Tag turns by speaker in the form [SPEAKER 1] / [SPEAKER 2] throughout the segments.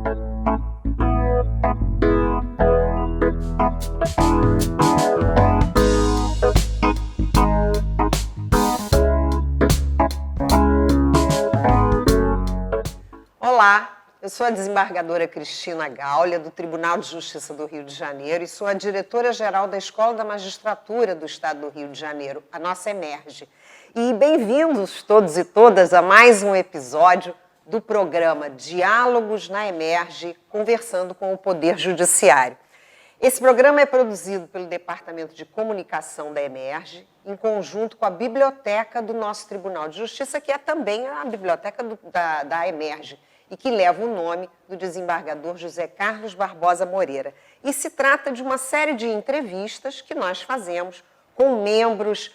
[SPEAKER 1] Olá, eu sou a desembargadora Cristina Gaulia, do Tribunal de Justiça do Rio de Janeiro, e sou a diretora-geral da Escola da Magistratura do Estado do Rio de Janeiro, a nossa EMERGE. E bem-vindos todos e todas a mais um episódio do programa Diálogos na EMERGE, conversando com o Poder Judiciário. Esse programa é produzido pelo Departamento de Comunicação da EMERGE, em conjunto com a biblioteca do nosso Tribunal de Justiça, que é também a biblioteca da EMERGE, e que leva o nome do desembargador José Carlos Barbosa Moreira. E se trata de uma série de entrevistas que nós fazemos com membros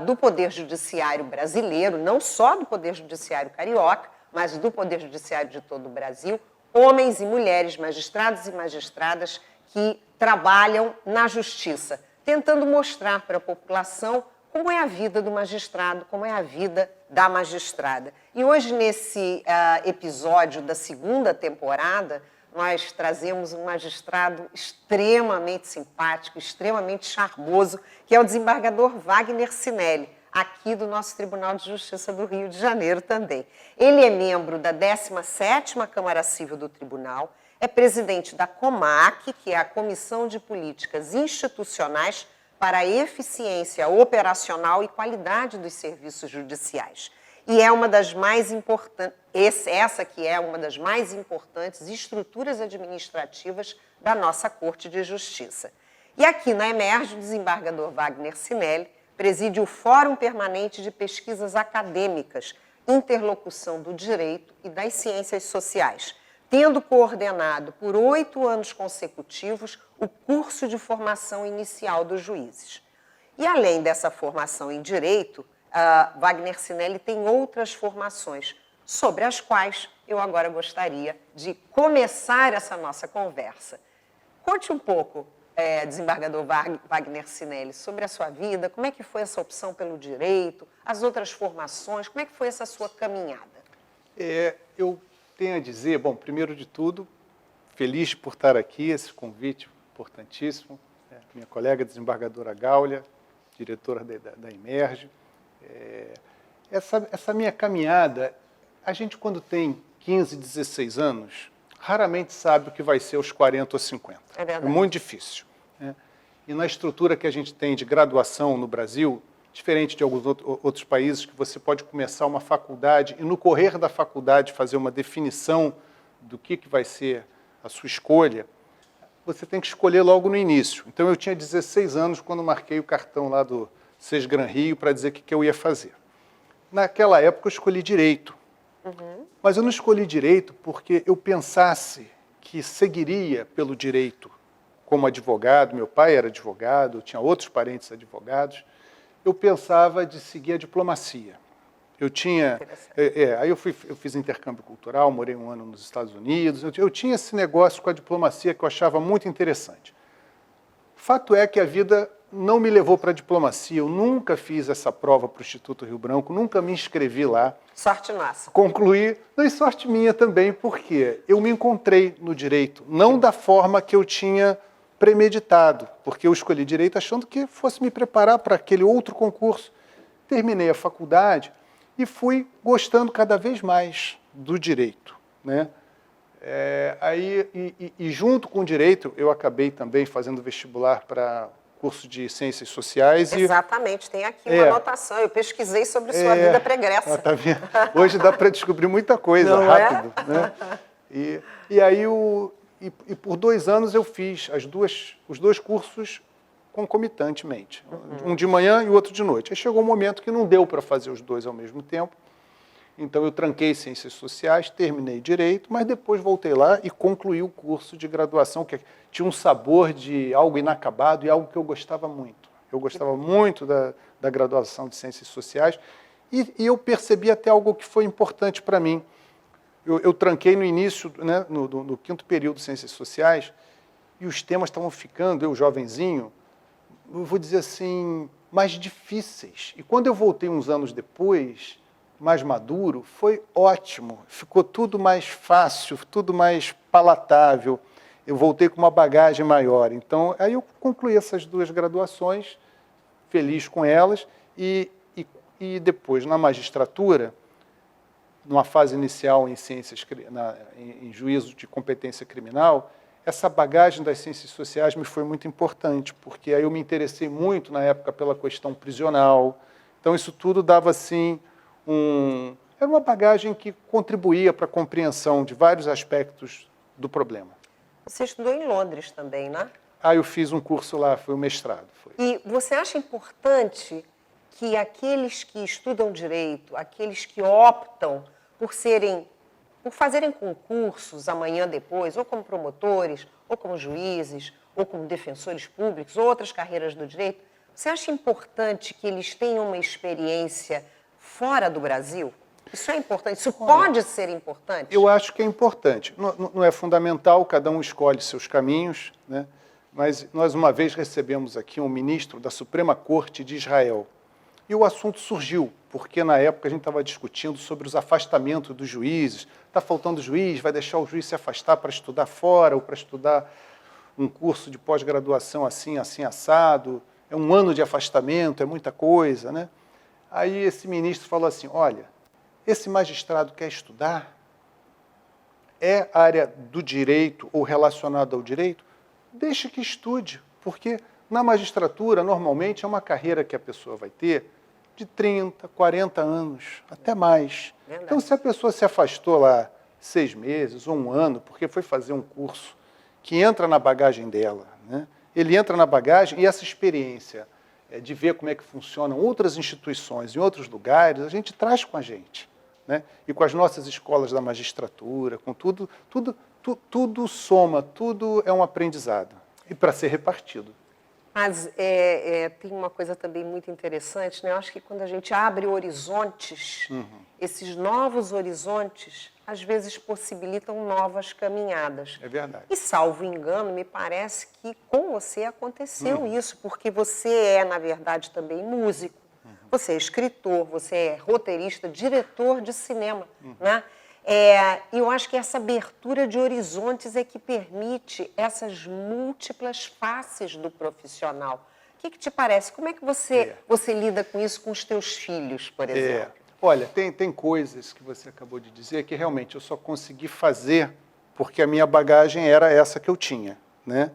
[SPEAKER 1] do Poder Judiciário brasileiro, não só do Poder Judiciário carioca, mas do Poder Judiciário de todo o Brasil, homens e mulheres, magistrados e magistradas que trabalham na justiça, tentando mostrar para a população como é a vida do magistrado, como é a vida da magistrada. E hoje, nesse episódio da segunda temporada, nós trazemos um magistrado extremamente simpático, extremamente charmoso, que é o desembargador Wagner Cinelli, aqui do nosso Tribunal de Justiça do Rio de Janeiro também. Ele é membro da 17ª Câmara Civil do Tribunal, é presidente da COMAC, que é a Comissão de Políticas Institucionais para a Eficiência Operacional e Qualidade dos Serviços Judiciais. E é uma das mais importantes, essa que é uma das mais importantes estruturas administrativas da nossa Corte de Justiça. E aqui na EMERGE, o desembargador Wagner Cinelli preside o Fórum Permanente de Pesquisas Acadêmicas, Interlocução do Direito e das Ciências Sociais, tendo coordenado por 8 anos consecutivos o curso de formação inicial dos juízes. E além dessa formação em Direito, Wagner Cinelli tem outras formações, sobre as quais eu agora gostaria de começar essa nossa conversa. Conte um pouco, desembargador Wagner Cinelli, sobre a sua vida, como é que foi essa opção pelo Direito, as outras formações, como é que foi essa sua caminhada?
[SPEAKER 2] Eu tenho a dizer, bom, primeiro de tudo, feliz por estar aqui, esse convite importantíssimo, minha colega desembargadora Gaulia, diretora da EMERGE. Essa minha caminhada, a gente quando tem 15, 16 anos, raramente sabe o que vai ser aos 40 ou 50.
[SPEAKER 1] É verdade.
[SPEAKER 2] É muito difícil. Né? E na estrutura que a gente tem de graduação no Brasil, diferente de alguns outros países, que você pode começar uma faculdade e no correr da faculdade fazer uma definição do que vai ser a sua escolha, você tem que escolher logo no início. Então eu tinha 16 anos quando marquei o cartão lá do Sesgran Rio para dizer o que eu ia fazer. Naquela época eu escolhi Direito. Mas eu não escolhi Direito porque eu pensasse que seguiria pelo Direito como advogado. Meu pai era advogado, eu tinha outros parentes advogados. Eu pensava de seguir a diplomacia. Eu tinha... aí eu fiz intercâmbio cultural, morei 1 ano nos Estados Unidos. Eu tinha esse negócio com a diplomacia que eu achava muito interessante. Fato é que a vida não me levou para a diplomacia. Eu nunca fiz essa prova para o Instituto Rio Branco, nunca me inscrevi lá.
[SPEAKER 1] Sorte nossa.
[SPEAKER 2] Concluí, não, e sorte minha também, porque eu me encontrei no Direito, não da forma que eu tinha premeditado, porque eu escolhi Direito achando que fosse me preparar para aquele outro concurso. Terminei a faculdade e fui gostando cada vez mais do Direito. Né? E junto com o Direito, eu acabei também fazendo vestibular para curso de Ciências Sociais.
[SPEAKER 1] Exatamente, tem aqui uma anotação, eu pesquisei sobre sua vida pregressa.
[SPEAKER 2] Tá vendo? Hoje dá para descobrir muita coisa,
[SPEAKER 1] não
[SPEAKER 2] rápido. Né? E aí, por 2 anos eu fiz os 2 cursos concomitantemente, um de manhã e o outro de noite. Aí chegou um momento que não deu para fazer os 2 ao mesmo tempo, então eu tranquei Ciências Sociais, terminei Direito, mas depois voltei lá e concluí o curso de graduação, que tinha um sabor de algo inacabado e algo que eu gostava muito. Eu gostava muito da graduação de Ciências Sociais e eu percebi até algo que foi importante para mim. Eu tranquei no início, né, no 5º período de Ciências Sociais, e os temas estavam ficando, eu jovenzinho, eu vou dizer assim, mais difíceis. E quando eu voltei uns anos depois, mais maduro, foi ótimo. Ficou tudo mais fácil, tudo mais palatável. Eu voltei com uma bagagem maior. Então, aí eu concluí essas 2 graduações, feliz com elas, e depois, na magistratura, numa fase inicial em ciências, em juízo de competência criminal, essa bagagem das ciências sociais me foi muito importante, porque aí eu me interessei muito, na época, pela questão prisional. Então, isso tudo dava, assim, era uma bagagem que contribuía para a compreensão de vários aspectos do problema.
[SPEAKER 1] Você estudou em Londres também, né?
[SPEAKER 2] Ah, eu fiz um curso lá, foi o mestrado. Foi.
[SPEAKER 1] E você acha importante que aqueles que estudam direito, aqueles que optam por fazerem concursos amanhã depois, ou como promotores, ou como juízes, ou como defensores públicos, ou outras carreiras do direito, você acha importante que eles tenham uma experiência fora do Brasil? Isso é importante? Isso pode ser importante?
[SPEAKER 2] Eu acho que é importante. Não é fundamental, cada um escolhe seus caminhos, né? Mas nós uma vez recebemos aqui um ministro da Suprema Corte de Israel. E o assunto surgiu, porque na época a gente estava discutindo sobre os afastamentos dos juízes. Está faltando juiz, vai deixar o juiz se afastar para estudar fora ou para estudar um curso de pós-graduação assim, assim, assado. É 1 ano de afastamento, é muita coisa, né? Aí esse ministro falou assim, olha, esse magistrado quer estudar? É área do direito ou relacionada ao direito? Deixe que estude, porque na magistratura, normalmente, é uma carreira que a pessoa vai ter de 30, 40 anos, até mais.
[SPEAKER 1] Verdade.
[SPEAKER 2] Então, se a pessoa se afastou lá 6 meses ou 1 ano, porque foi fazer um curso que entra na bagagem dela, né? Ele entra na bagagem e essa experiência de ver como é que funcionam outras instituições em outros lugares, a gente traz com a gente, né? E com as nossas escolas da magistratura, com tudo soma, tudo é um aprendizado. E para ser repartido.
[SPEAKER 1] Mas tem uma coisa também muito interessante, né? Eu acho que quando a gente abre horizontes, esses novos horizontes, às vezes possibilitam novas caminhadas.
[SPEAKER 2] É verdade.
[SPEAKER 1] E, salvo engano, me parece que com você aconteceu isso, porque você é, na verdade, também músico, você é escritor, você é roteirista, diretor de cinema, né? E eu acho que essa abertura de horizontes é que permite essas múltiplas faces do profissional. O que te parece? Como é que você lida com isso com os teus filhos, por exemplo?
[SPEAKER 2] Olha, tem coisas que você acabou de dizer que realmente eu só consegui fazer porque a minha bagagem era essa que eu tinha, né?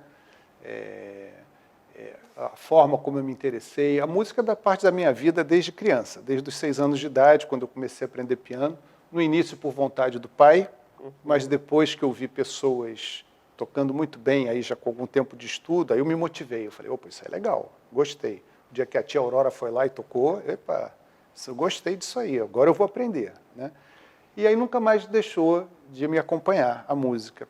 [SPEAKER 2] A forma como eu me interessei. A música é da parte da minha vida desde criança, desde os 6 anos de idade, quando eu comecei a aprender piano. No início por vontade do pai, mas depois que eu vi pessoas tocando muito bem, aí já com algum tempo de estudo, aí eu me motivei. Eu falei, opa, isso é legal, gostei. O dia que a tia Aurora foi lá e tocou, epa, eu gostei disso aí, agora eu vou aprender, né? E aí nunca mais deixou de me acompanhar a música.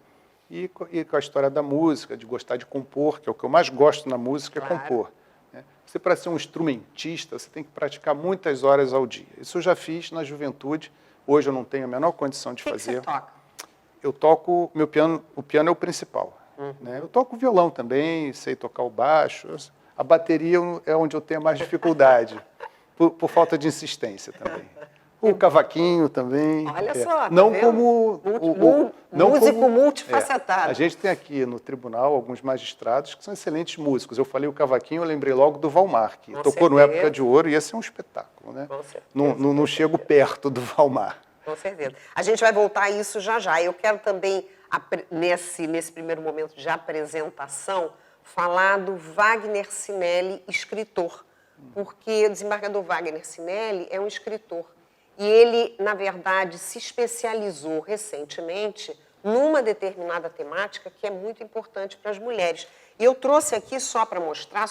[SPEAKER 2] E com a história da música, de gostar de compor, que é o que eu mais gosto na música,
[SPEAKER 1] Claro.
[SPEAKER 2] é compor. Né? Você, para ser um instrumentista, você tem que praticar muitas horas ao dia. Isso eu já fiz na juventude. Hoje eu não tenho a menor condição de fazer.
[SPEAKER 1] O que você toca?
[SPEAKER 2] Eu toco, o piano é o principal. Né? Eu toco violão também, sei tocar o baixo. A bateria é onde eu tenho mais dificuldade, por falta de insistência também. O cavaquinho também.
[SPEAKER 1] Olha só, tá
[SPEAKER 2] não
[SPEAKER 1] vendo?
[SPEAKER 2] como
[SPEAKER 1] Músico multifacetado.
[SPEAKER 2] A gente tem aqui no tribunal alguns magistrados que são excelentes músicos. Eu falei o cavaquinho, eu lembrei logo do Valmar, que tocou no Época de Ouro, e esse é um espetáculo, né?
[SPEAKER 1] Com certeza.
[SPEAKER 2] Não chego perto do Valmar.
[SPEAKER 1] Com certeza. A gente vai voltar a isso já já. Eu quero também, nesse primeiro momento de apresentação, falar do Wagner Cinelli, escritor. Porque o desembargador Wagner Cinelli é um escritor. E ele, na verdade, se especializou recentemente numa determinada temática que é muito importante para as mulheres. E eu trouxe aqui, só para mostrar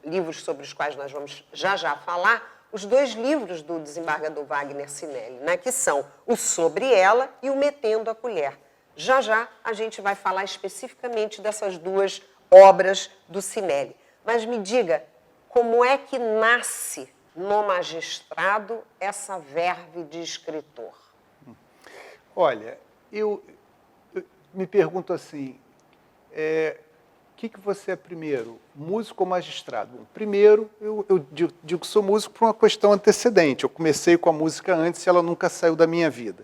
[SPEAKER 1] livros sobre os quais nós vamos já falar, os 2 livros do desembargador Wagner Cinelli, né, que são o Sobre Ela e o Metendo a Colher. Já a gente vai falar especificamente dessas 2 obras do Cinelli. Mas me diga, como é que nasce no magistrado essa verve de escritor?
[SPEAKER 2] Olha, eu me pergunto assim, que você é primeiro, músico ou magistrado? Bom, primeiro, eu digo que sou músico por uma questão antecedente. Eu comecei com a música antes e ela nunca saiu da minha vida.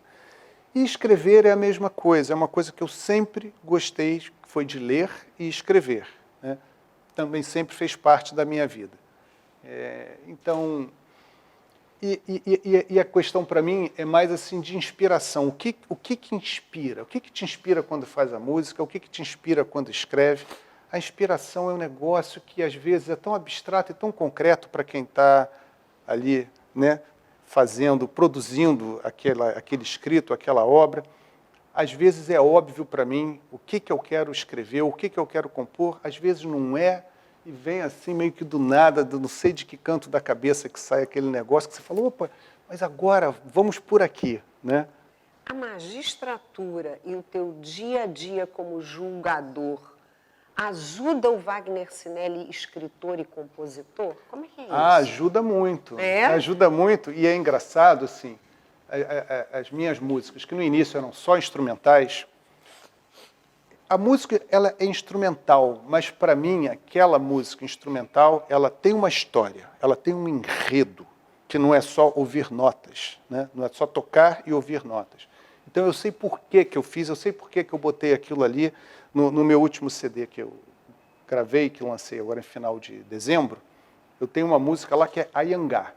[SPEAKER 2] E escrever é a mesma coisa, é uma coisa que eu sempre gostei, que foi de ler e escrever, né? Também sempre fez parte da minha vida. Então, a questão para mim é mais assim de inspiração. O que inspira? O que te inspira quando faz a música? O que te inspira quando escreve? A inspiração é um negócio que às vezes é tão abstrato e tão concreto para quem está ali, né, fazendo, produzindo aquele escrito, aquela obra. Às vezes é óbvio para mim o que eu quero escrever, o que eu quero compor. Às vezes não é, e vem assim meio que do nada, não sei de que canto da cabeça que sai aquele negócio que você falou, opa, mas agora vamos por aqui, né?
[SPEAKER 1] A magistratura e o teu dia a dia como julgador ajuda o Wagner Cinelli, escritor e compositor? Como é que é isso?
[SPEAKER 2] Ajuda muito. Ajuda muito, e é engraçado, assim, as minhas músicas, que no início eram só instrumentais, a música ela é instrumental, mas para mim aquela música instrumental ela tem uma história, ela tem um enredo, que não é só ouvir notas, né? Não é só tocar e ouvir notas. Então eu sei por que eu fiz, eu sei por que eu botei aquilo ali no meu último CD que eu gravei, que lancei agora em final de dezembro. Eu tenho uma música lá que é Anhangá,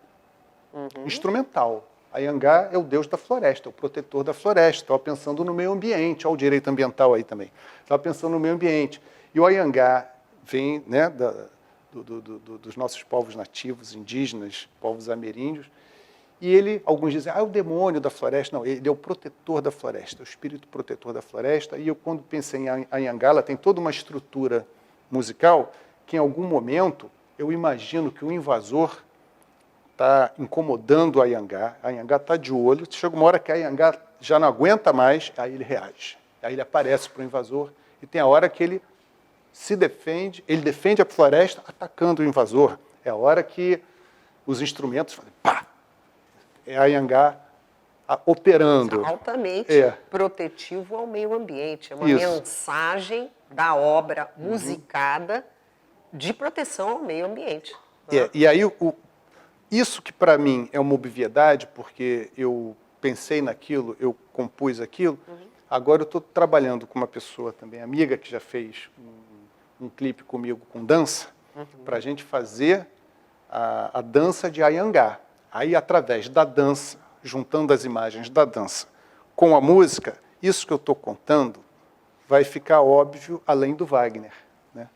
[SPEAKER 2] instrumental. Anhangá é o deus da floresta, o protetor da floresta. Estava pensando no meio ambiente, olha o direito ambiental aí também. Estava pensando no meio ambiente. E o Anhangá vem, né, dos nossos povos nativos, indígenas, povos ameríndios. E ele, alguns dizem, é o demônio da floresta. Não, ele é o protetor da floresta, o espírito protetor da floresta. E eu, quando pensei em Anhangá, ela tem toda uma estrutura musical que, em algum momento, eu imagino que o invasor está incomodando a Anhangá está de olho, chega uma hora que a Anhangá já não aguenta mais, aí ele reage. Aí ele aparece para o invasor, e tem a hora que ele se defende, ele defende a floresta atacando o invasor. É a hora que os instrumentos fazem pá! É a Anhangá operando.
[SPEAKER 1] Altamente protetivo ao meio ambiente. É uma mensagem da obra musicada de proteção ao meio ambiente.
[SPEAKER 2] E aí, isso que para mim é uma obviedade, porque eu pensei naquilo, eu compus aquilo, agora eu estou trabalhando com uma pessoa também, amiga, que já fez um clipe comigo com dança, para a gente fazer a dança de Anhangá. Aí, através da dança, juntando as imagens da dança com a música, isso que eu estou contando vai ficar óbvio além do Wagner. Né?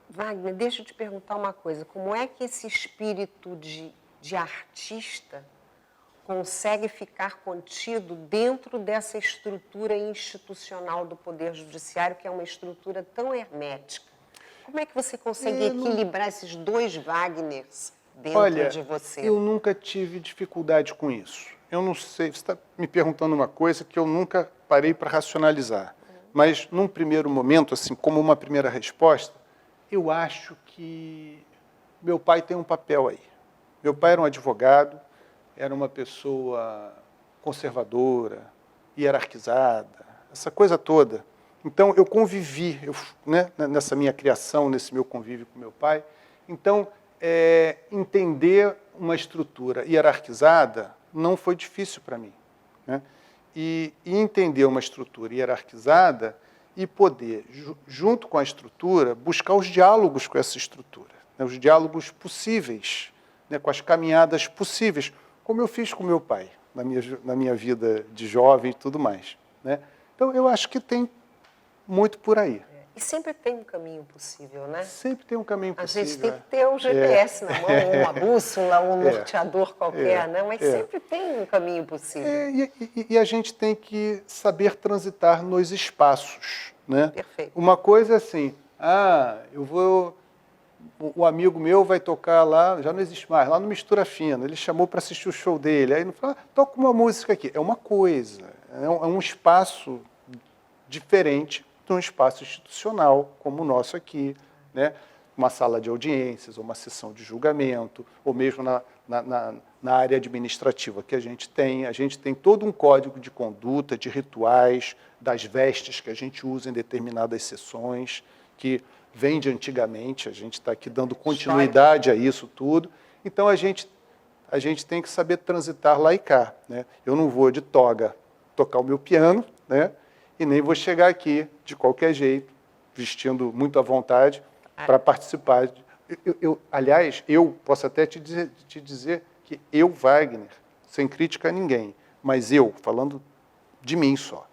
[SPEAKER 1] Wagner, deixa eu te perguntar uma coisa. Como é que esse espírito de artista consegue ficar contido dentro dessa estrutura institucional do Poder Judiciário, que é uma estrutura tão hermética? Como é que você consegue equilibrar esses dois Wagners dentro de você?
[SPEAKER 2] Eu nunca tive dificuldade com isso. Eu não sei, você está me perguntando uma coisa que eu nunca parei para racionalizar. Mas, num primeiro momento, assim, como uma primeira resposta, eu acho que meu pai tem um papel aí. Meu pai era um advogado, era uma pessoa conservadora, hierarquizada, essa coisa toda. Então, eu convivi, né, nessa minha criação, nesse meu convívio com meu pai. Então, entender uma estrutura hierarquizada não foi difícil para mim. Né? E entender uma estrutura hierarquizada e poder, junto com a estrutura, buscar os diálogos com essa estrutura, né? Os diálogos possíveis, né? Com as caminhadas possíveis, como eu fiz com meu pai, na minha vida de jovem e tudo mais. Né? Então, eu acho que tem muito por aí.
[SPEAKER 1] E sempre tem um caminho possível, né?
[SPEAKER 2] Sempre tem um caminho possível.
[SPEAKER 1] A gente tem que ter um GPS na mão, uma bússola, um norteador qualquer, né? Mas sempre tem um caminho possível.
[SPEAKER 2] E a gente tem que saber transitar nos espaços, né?
[SPEAKER 1] Perfeito.
[SPEAKER 2] Uma coisa é assim, o amigo meu vai tocar lá, já não existe mais, lá no Mistura Fina, ele chamou para assistir o show dele, aí ele falou, toca uma música aqui. É uma coisa, é um espaço diferente de um espaço institucional, como o nosso aqui, né? Uma sala de audiências, ou uma sessão de julgamento, ou mesmo na área administrativa que a gente tem todo um código de conduta, de rituais, das vestes que a gente usa em determinadas sessões, que vem de antigamente, a gente está aqui dando continuidade a isso tudo. Então, a gente tem que saber transitar lá e cá, né? Eu não vou de toga tocar o meu piano, né? E nem vou chegar aqui de qualquer jeito, vestindo muito à vontade, para participar. Aliás, eu posso até te dizer que eu, Wagner, sem crítica a ninguém, mas eu, falando de mim só,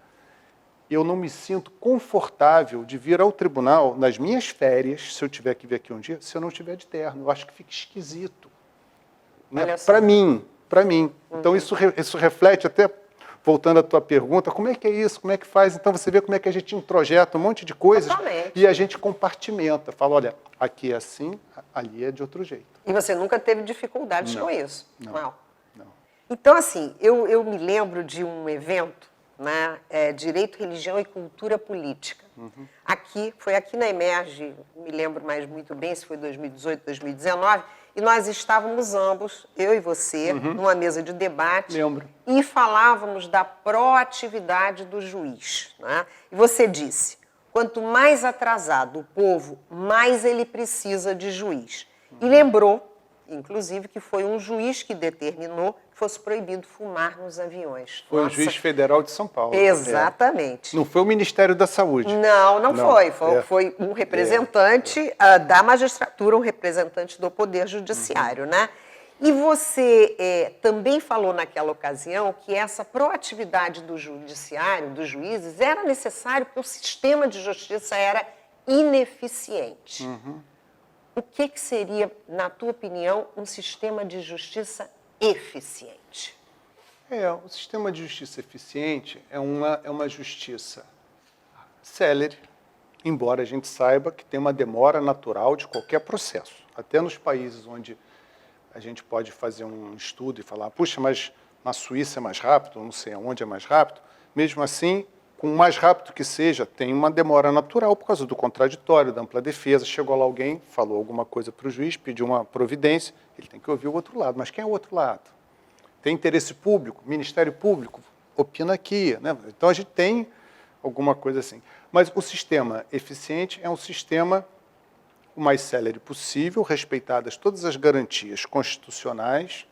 [SPEAKER 2] eu não me sinto confortável de vir ao tribunal nas minhas férias, se eu tiver que vir aqui um dia, se eu não estiver de terno. Eu acho que fica esquisito. Né? Para mim. Então, isso reflete até, voltando à tua pergunta, como é que é isso, como é que faz? Então, você vê como é que a gente introjeta um monte de coisas.
[SPEAKER 1] Totalmente.
[SPEAKER 2] E a gente compartimenta. Fala, olha, aqui é assim, ali é de outro jeito.
[SPEAKER 1] E você nunca teve dificuldades com isso?
[SPEAKER 2] Não.
[SPEAKER 1] Então, assim, eu me lembro de um evento, né, Direito, Religião e Cultura Política. Foi aqui na Emerge, me lembro mais muito bem, se foi 2018, 2019, e nós estávamos ambos, eu e você, numa mesa de debate.
[SPEAKER 2] Lembro.
[SPEAKER 1] E falávamos da proatividade do juiz. Né? E você disse, quanto mais atrasado o povo, mais ele precisa de juiz. E lembrou, inclusive, que foi um juiz que determinou que fosse proibido fumar nos aviões.
[SPEAKER 2] Foi o juiz federal de São Paulo.
[SPEAKER 1] Exatamente.
[SPEAKER 2] Não foi o Ministério da Saúde.
[SPEAKER 1] Não foi. Foi um representante da magistratura, um representante do Poder Judiciário, né? E você também falou naquela ocasião que essa proatividade do judiciário, dos juízes, era necessário porque o sistema de justiça era ineficiente. O que seria, na tua opinião, um sistema de justiça eficiente?
[SPEAKER 2] O sistema de justiça eficiente é uma justiça célere, embora a gente saiba que tem uma demora natural de qualquer processo. Até nos países onde a gente pode fazer um estudo e falar, puxa, mas na Suíça é mais rápido, não sei aonde é mais rápido, mesmo assim, com o mais rápido que seja, tem uma demora natural por causa do contraditório, da ampla defesa. Chegou lá alguém, falou alguma coisa para o juiz, pediu uma providência, ele tem que ouvir o outro lado. Mas quem é o outro lado? Tem interesse público? Ministério Público opina aqui, né? Então, a gente tem alguma coisa assim. Mas o sistema eficiente é um sistema o mais célere possível, respeitadas todas as garantias constitucionais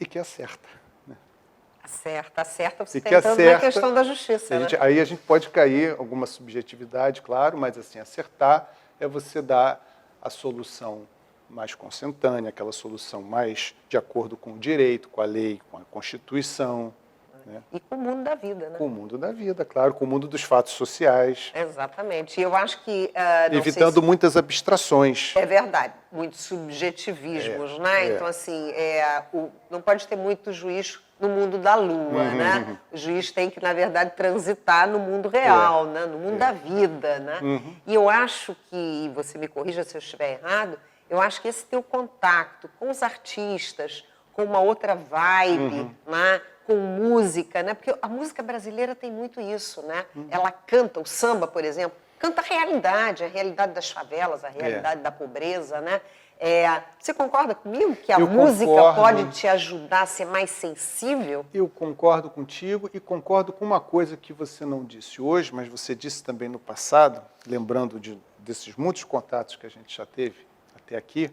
[SPEAKER 2] e que acerta.
[SPEAKER 1] Acerta você tentando na questão da justiça.
[SPEAKER 2] Aí a gente pode cair alguma subjetividade, claro, mas assim, acertar é você dar a solução mais consentânea, aquela solução mais de acordo com o direito, com a lei, com a Constituição. Né?
[SPEAKER 1] E com o mundo da vida, né?
[SPEAKER 2] Com o mundo da vida, claro, com o mundo dos fatos sociais.
[SPEAKER 1] Exatamente. E eu acho que...
[SPEAKER 2] evitando muitas abstrações.
[SPEAKER 1] É verdade, muitos subjetivismos, né? Então, assim, não pode ter muito juiz no mundo da lua, né? O juiz tem que, na verdade, transitar no mundo real, né? No mundo da vida, né? E eu acho que, você me corrija se eu estiver errado, eu acho que esse teu contato com os artistas, com uma outra vibe, né? Com música, né? Porque a música brasileira tem muito isso, né? Ela canta, o samba, por exemplo, canta a realidade das favelas, a realidade da pobreza, né? Você concorda comigo que a música pode te ajudar a ser mais sensível?
[SPEAKER 2] Eu concordo contigo e concordo com uma coisa que você não disse hoje, mas você disse também no passado, lembrando desses muitos contatos que a gente já teve até aqui,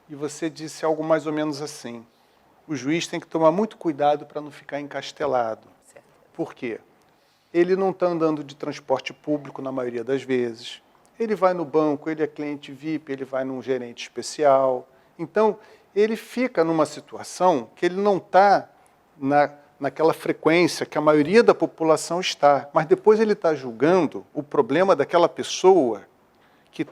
[SPEAKER 2] e você disse algo mais ou menos assim: o juiz tem que tomar muito cuidado para não ficar encastelado.
[SPEAKER 1] Certo.
[SPEAKER 2] Por quê? Ele não está andando de transporte público na maioria das vezes. Ele vai no banco, ele é cliente VIP, ele vai num gerente especial. Então, ele fica numa situação que ele não está naquela frequência que a maioria da população está. Mas depois ele está julgando o problema daquela pessoa que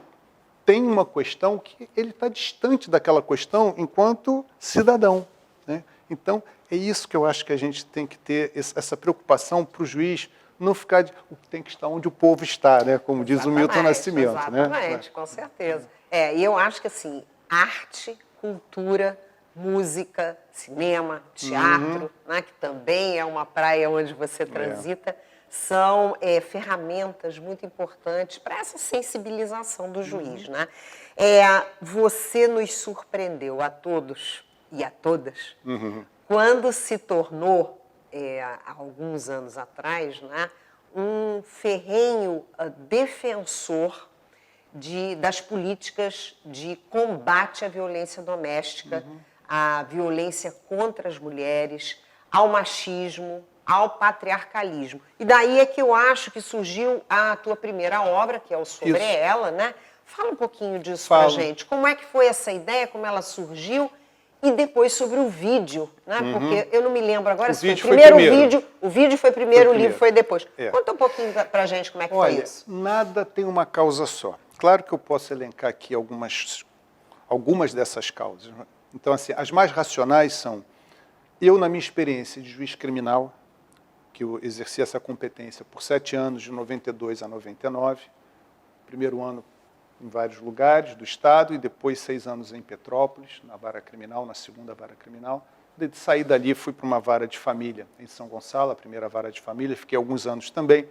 [SPEAKER 2] tem uma questão que ele está distante daquela questão enquanto cidadão. Né? Então, é isso que eu acho que a gente tem que ter, essa preocupação para o juiz não ficar tem que estar onde o povo está, né? Como diz o Milton Nascimento.
[SPEAKER 1] Exatamente, com certeza. E eu acho que assim, arte, cultura, música, cinema, teatro, né? Que também é uma praia onde você transita, são ferramentas muito importantes para essa sensibilização do juiz. Né? Você nos surpreendeu a todos e a todas quando se tornou, há alguns anos atrás, né, um ferrenho defensor das políticas de combate à violência doméstica, à violência contra as mulheres, ao machismo, ao patriarcalismo. E daí é que eu acho que surgiu a tua primeira obra, que é o Sobre
[SPEAKER 2] Isso.
[SPEAKER 1] Ela, né? Fala um pouquinho disso pra gente. Como é que foi essa ideia, como ela surgiu? E depois sobre o vídeo, né? Porque eu não me lembro agora
[SPEAKER 2] O
[SPEAKER 1] se foi o
[SPEAKER 2] vídeo foi
[SPEAKER 1] primeiro
[SPEAKER 2] primeiro.
[SPEAKER 1] vídeo. O vídeo foi primeiro, o livro foi depois.
[SPEAKER 2] É.
[SPEAKER 1] Conta um pouquinho pra gente como é que foi
[SPEAKER 2] Olha,
[SPEAKER 1] isso.
[SPEAKER 2] nada tem uma causa só. Claro que eu posso elencar aqui algumas dessas causas. Então, assim, as mais racionais são eu, na minha experiência de juiz criminal, que eu exerci essa competência por 7 anos, de 92 a 99, primeiro ano em vários lugares do Estado e depois 6 anos em Petrópolis, na vara criminal, na segunda vara criminal. De sair dali, fui para uma vara de família em São Gonçalo, a primeira vara de família, fiquei alguns anos também.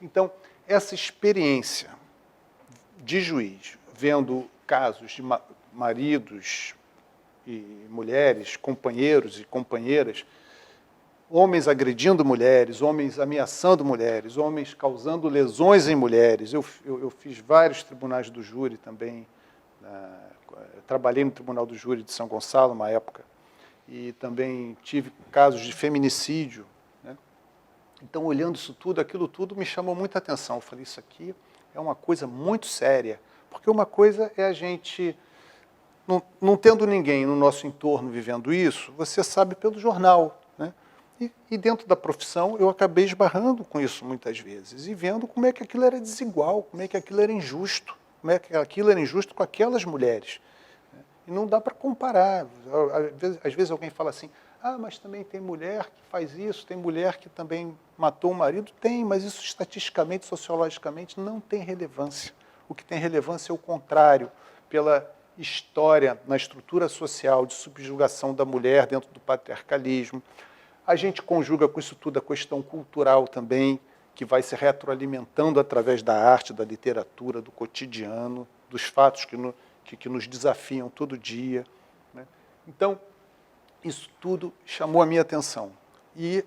[SPEAKER 2] Então, essa experiência de juiz, vendo casos de maridos e mulheres, companheiros e companheiras, homens agredindo mulheres, homens ameaçando mulheres, homens causando lesões em mulheres. Eu fiz vários tribunais do júri também. Trabalhei no Tribunal do Júri de São Gonçalo, uma época, e também tive casos de feminicídio, né? Então, olhando isso tudo, aquilo tudo me chamou muita atenção. Eu falei, isso aqui é uma coisa muito séria, porque uma coisa é a gente, não tendo ninguém no nosso entorno vivendo isso, você sabe pelo jornal, né? E dentro da profissão, eu acabei esbarrando com isso muitas vezes, e vendo como é que aquilo era desigual, como é que aquilo era injusto, como é que aquilo era injusto com aquelas mulheres. E não dá para comparar. Às vezes alguém fala assim, mas também tem mulher que faz isso, tem mulher que também matou o marido. Tem, mas isso estatisticamente, sociologicamente, não tem relevância. O que tem relevância é o contrário, pela história, na estrutura social de subjugação da mulher dentro do patriarcalismo. A gente conjuga com isso tudo a questão cultural também, que vai se retroalimentando através da arte, da literatura, do cotidiano, dos fatos que nos desafiam todo dia, né? Então, isso tudo chamou a minha atenção. E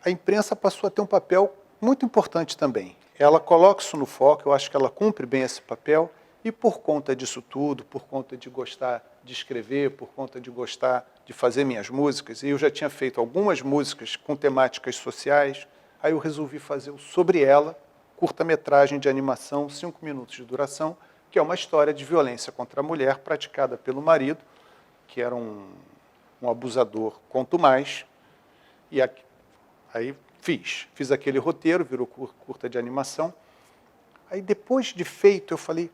[SPEAKER 2] a imprensa passou a ter um papel muito importante também. Ela coloca isso no foco, eu acho que ela cumpre bem esse papel, e por conta disso tudo, por conta de gostar de escrever, por conta de gostar de fazer minhas músicas, e eu já tinha feito algumas músicas com temáticas sociais, aí eu resolvi fazer o Sobre Ela, curta-metragem de animação, 5 minutos de duração, que é uma história de violência contra a mulher praticada pelo marido, que era um abusador quanto mais, e aí fiz aquele roteiro, virou curta de animação. Aí depois de feito eu falei,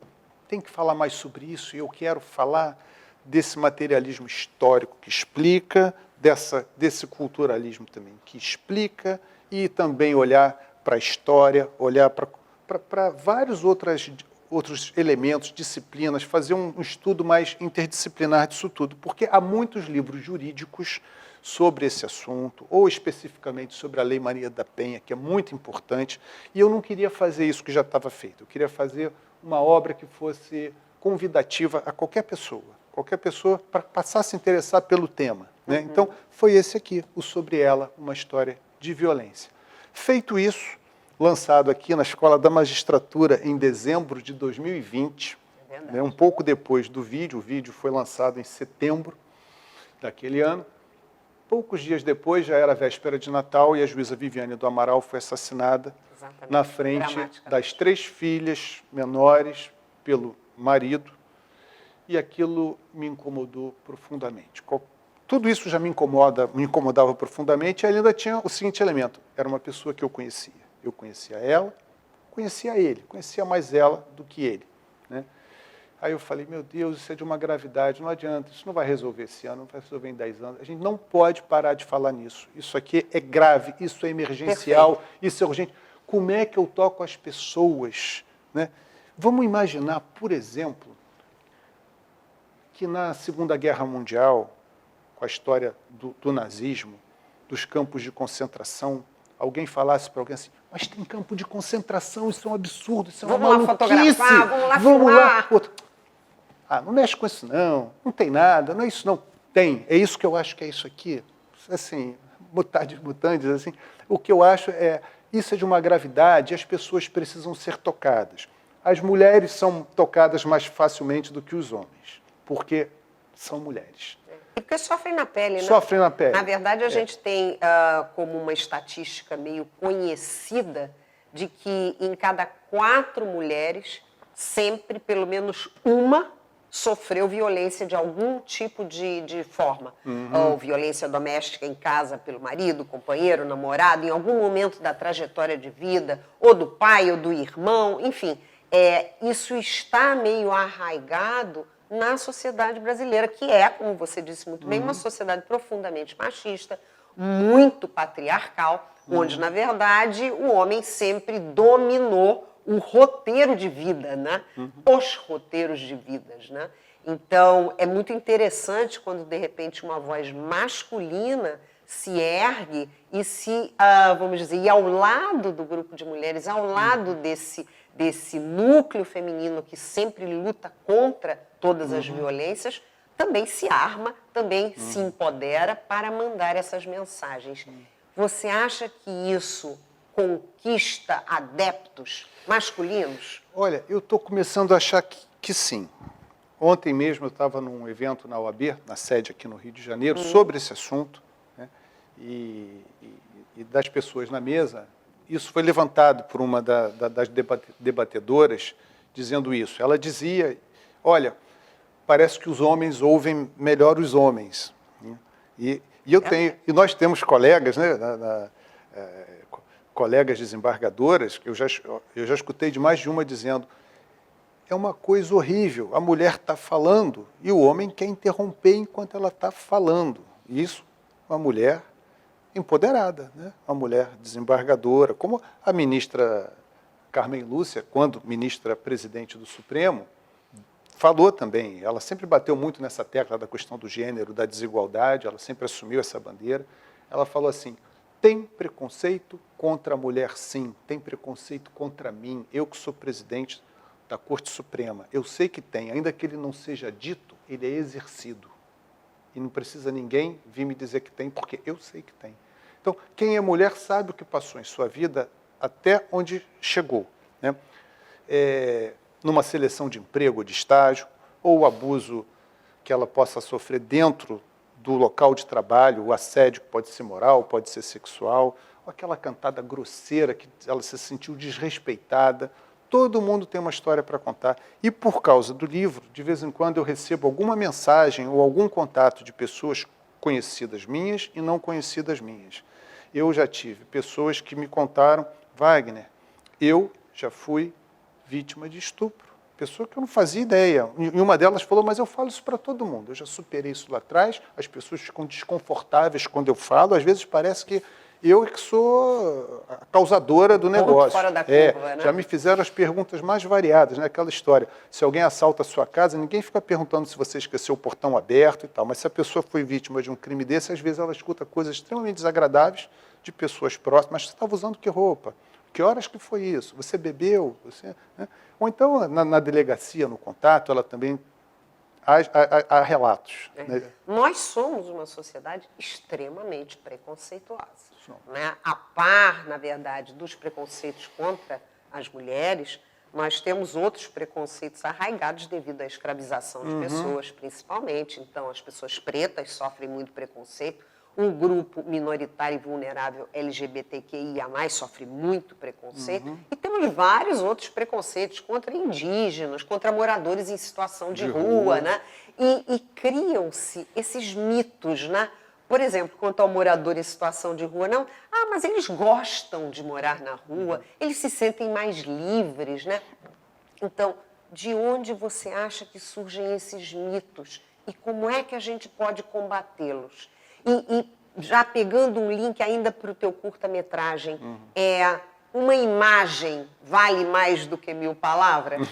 [SPEAKER 2] tem que falar mais sobre isso, e eu quero falar desse materialismo histórico que explica, desse culturalismo também que explica, e também olhar para a história, olhar para vários outros elementos, disciplinas, fazer um estudo mais interdisciplinar disso tudo, porque há muitos livros jurídicos sobre esse assunto, ou especificamente sobre a Lei Maria da Penha, que é muito importante, e eu não queria fazer isso que já estava feito, eu queria fazer uma obra que fosse convidativa a qualquer pessoa para passar a se interessar pelo tema, né? Então, foi esse aqui, o Sobre Ela, uma história de violência. Feito isso, lançado aqui na Escola da Magistratura em dezembro de 2020, né, um pouco depois do vídeo. O vídeo foi lançado em setembro daquele ano. Poucos dias depois, já era véspera de Natal, e a juíza Viviane do Amaral foi assassinada na frente das 3 filhas menores pelo marido, e aquilo me incomodou profundamente. Tudo isso já me incomodava profundamente, e ainda tinha o seguinte elemento, era uma pessoa que eu conhecia. Eu conhecia ela, conhecia ele, conhecia mais ela do que ele, né? Aí eu falei, meu Deus, isso é de uma gravidade, não adianta, isso não vai resolver esse ano, não vai resolver em 10 anos. A gente não pode parar de falar nisso. Isso aqui é grave, isso é emergencial, isso é urgente. Como é que eu toco as pessoas, né? Vamos imaginar, por exemplo, que na Segunda Guerra Mundial, com a história do nazismo, dos campos de concentração, alguém falasse para alguém assim, mas tem campo de concentração, isso é um absurdo, isso é uma maluquice.
[SPEAKER 1] Vamos lá fotografar, vamos lá filmar.
[SPEAKER 2] Não mexe com isso não tem nada, não é isso não. Tem, é isso que eu acho que é isso aqui. Assim, mutandis, assim, o que eu acho isso é de uma gravidade, e as pessoas precisam ser tocadas. as mulheres são tocadas mais facilmente do que os homens, porque são mulheres.
[SPEAKER 1] E porque sofrem na pele, né?
[SPEAKER 2] Sofrem na pele.
[SPEAKER 1] Na verdade, a gente tem como uma estatística meio conhecida de que em cada 4 mulheres, sempre pelo menos uma sofreu violência de algum tipo de forma. Ou violência doméstica em casa pelo marido, companheiro, namorado, em algum momento da trajetória de vida, ou do pai, ou do irmão, enfim. Isso está meio arraigado na sociedade brasileira, que é, como você disse muito bem, uma sociedade profundamente machista, muito patriarcal, onde, na verdade, o homem sempre dominou o roteiro de vida, né? Os roteiros de vidas, né? Então, é muito interessante quando, de repente, uma voz masculina se ergue e vamos dizer, e ao lado do grupo de mulheres, ao lado desse núcleo feminino que sempre luta contra todas as violências, também se arma, também se empodera para mandar essas mensagens. Você acha que isso conquista adeptos masculinos?
[SPEAKER 2] Olha, eu estou começando a achar que sim. Ontem mesmo eu estava num evento na OAB, na sede aqui no Rio de Janeiro, sobre esse assunto, né? E das pessoas na mesa, isso foi levantado por uma das debatedoras dizendo isso. Ela dizia, olha, parece que os homens ouvem melhor os homens. Né? E nós temos colegas, né, colegas desembargadoras, que eu já escutei de mais de uma dizendo, é uma coisa horrível, a mulher está falando e o homem quer interromper enquanto ela está falando. Isso, uma mulher empoderada, né? Uma mulher desembargadora, como a ministra Carmen Lúcia, quando ministra presidente do Supremo, falou também. Ela sempre bateu muito nessa tecla da questão do gênero, da desigualdade, ela sempre assumiu essa bandeira. Ela falou assim, tem preconceito contra a mulher, sim, tem preconceito contra mim, eu que sou presidente da Corte Suprema, eu sei que tem, ainda que ele não seja dito, ele é exercido. E não precisa ninguém vir me dizer que tem, porque eu sei que tem. Então, quem é mulher sabe o que passou em sua vida até onde chegou, né? Numa seleção de emprego ou de estágio, ou o abuso que ela possa sofrer dentro do local de trabalho, o assédio que pode ser moral, pode ser sexual, ou aquela cantada grosseira que ela se sentiu desrespeitada. Todo mundo tem uma história para contar. E por causa do livro, de vez em quando eu recebo alguma mensagem ou algum contato de pessoas conhecidas minhas e não conhecidas minhas. Eu já tive pessoas que me contaram, Wagner, eu já fui vítima de estupro. Pessoa que eu não fazia ideia. E uma delas falou, mas eu falo isso para todo mundo. Eu já superei isso lá atrás, as pessoas ficam desconfortáveis quando eu falo, às vezes parece que eu que sou a causadora do negócio.
[SPEAKER 1] Fora da curva, né?
[SPEAKER 2] Já me fizeram as perguntas mais variadas, né? Aquela história, se alguém assalta a sua casa, ninguém fica perguntando se você esqueceu o portão aberto e tal, mas se a pessoa foi vítima de um crime desse, às vezes ela escuta coisas extremamente desagradáveis de pessoas próximas. Mas você estava usando que roupa? Que horas que foi isso? Você bebeu? Né? Ou então, na delegacia, no contato, ela também há relatos. Né?
[SPEAKER 1] Nós somos uma sociedade extremamente preconceituosa. Né? A par, na verdade, dos preconceitos contra as mulheres, nós temos outros preconceitos arraigados devido à escravização de pessoas, principalmente. Então, as pessoas pretas sofrem muito preconceito. Um grupo minoritário e vulnerável LGBTQIA+, sofre muito preconceito. E temos vários outros preconceitos contra indígenas, contra moradores em situação de rua, né? E criam-se esses mitos, né? Por exemplo, quanto ao morador em situação de rua, não, mas eles gostam de morar na rua, eles se sentem mais livres, né? Então, de onde você acha que surgem esses mitos? E como é que a gente pode combatê-los? E já pegando um link ainda para o teu curta-metragem, uma imagem vale mais do que 1000 palavras?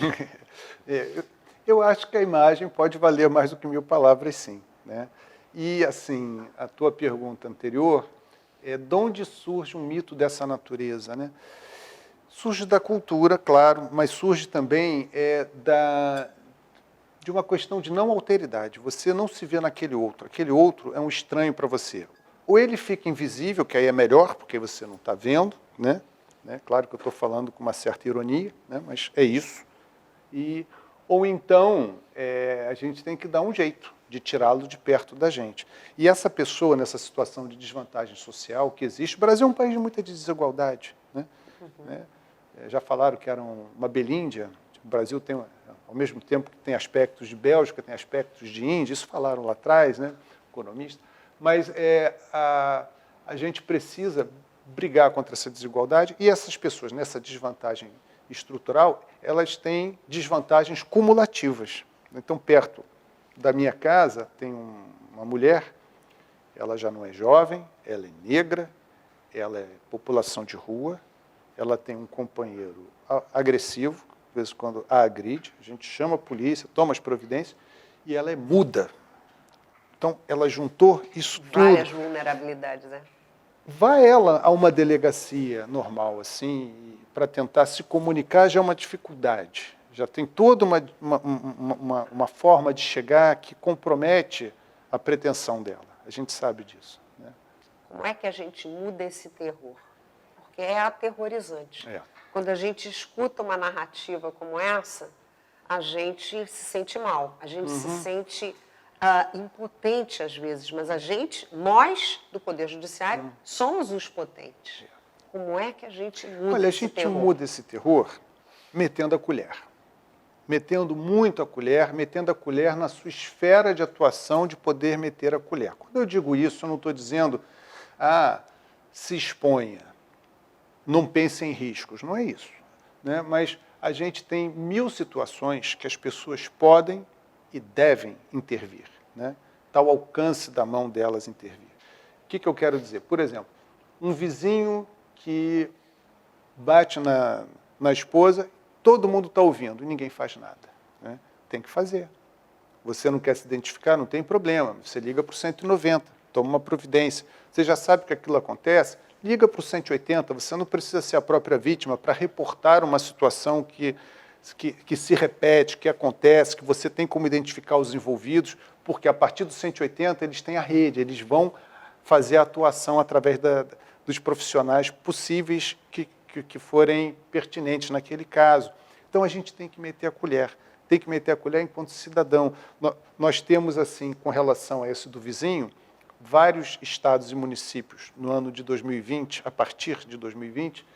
[SPEAKER 2] Eu acho que a imagem pode valer mais do que 1000 palavras, sim, né? E, assim, a tua pergunta anterior, de onde surge um mito dessa natureza, né? Surge da cultura, claro, mas surge também de uma questão de não alteridade. Você não se vê naquele outro. Aquele outro é um estranho para você. Ou ele fica invisível, que aí é melhor, porque você não está vendo, né? Claro que eu estou falando com uma certa ironia, né? Mas é isso. Ou então, a gente tem que dar um jeito de tirá-lo de perto da gente. E essa pessoa, nessa situação de desvantagem social que existe, o Brasil é um país de muita desigualdade, né? Já falaram que era uma Belíndia, o Brasil tem, ao mesmo tempo que tem aspectos de Bélgica, tem aspectos de Índia, isso falaram lá atrás, né, economistas, mas a gente precisa brigar contra essa desigualdade e essas pessoas, nessa desvantagem estrutural, elas têm desvantagens cumulativas. Então, perto da minha casa tem uma mulher, ela já não é jovem, ela é negra, ela é população de rua, ela tem um companheiro agressivo, de vez em quando a agride, a gente chama a polícia, toma as providências, e ela é muda. Então, ela juntou isso tudo.
[SPEAKER 1] Várias vulnerabilidades, né?
[SPEAKER 2] Vai ela a uma delegacia normal, assim, para tentar se comunicar já é uma dificuldade. Já tem toda uma forma de chegar que compromete a pretensão dela. A gente sabe disso, né?
[SPEAKER 1] Como é que a gente muda esse terror? Porque é aterrorizante. Quando a gente escuta uma narrativa como essa, a gente se sente mal, a gente se sente impotente às vezes, mas nós, do Poder Judiciário, somos os potentes. Como é que a gente muda
[SPEAKER 2] Olha, a
[SPEAKER 1] esse
[SPEAKER 2] gente
[SPEAKER 1] terror?
[SPEAKER 2] muda esse terror metendo a colher. Metendo muito a colher, metendo a colher na sua esfera de atuação de poder meter a colher. Quando eu digo isso, eu não estou dizendo, se exponha, não pense em riscos, não é isso, né? Mas a gente tem 1000 situações que as pessoas podem e devem intervir, né? Está ao alcance da mão delas intervir. O que eu quero dizer? Por exemplo, um vizinho que bate na esposa, todo mundo está ouvindo e ninguém faz nada, né? Tem que fazer. Você não quer se identificar, não tem problema. Você liga para o 190, toma uma providência. Você já sabe que aquilo acontece, liga para o 180. Você não precisa ser a própria vítima para reportar uma situação que se repete, que acontece, que você tem como identificar os envolvidos, porque a partir do 180 eles têm a rede, eles vão fazer a atuação através dos profissionais possíveis que forem pertinentes naquele caso. Então, a gente tem que meter a colher. Tem que meter a colher enquanto cidadão. Nós temos, assim, com relação a esse do vizinho, vários estados e municípios, no ano de 2020, a partir de 2020,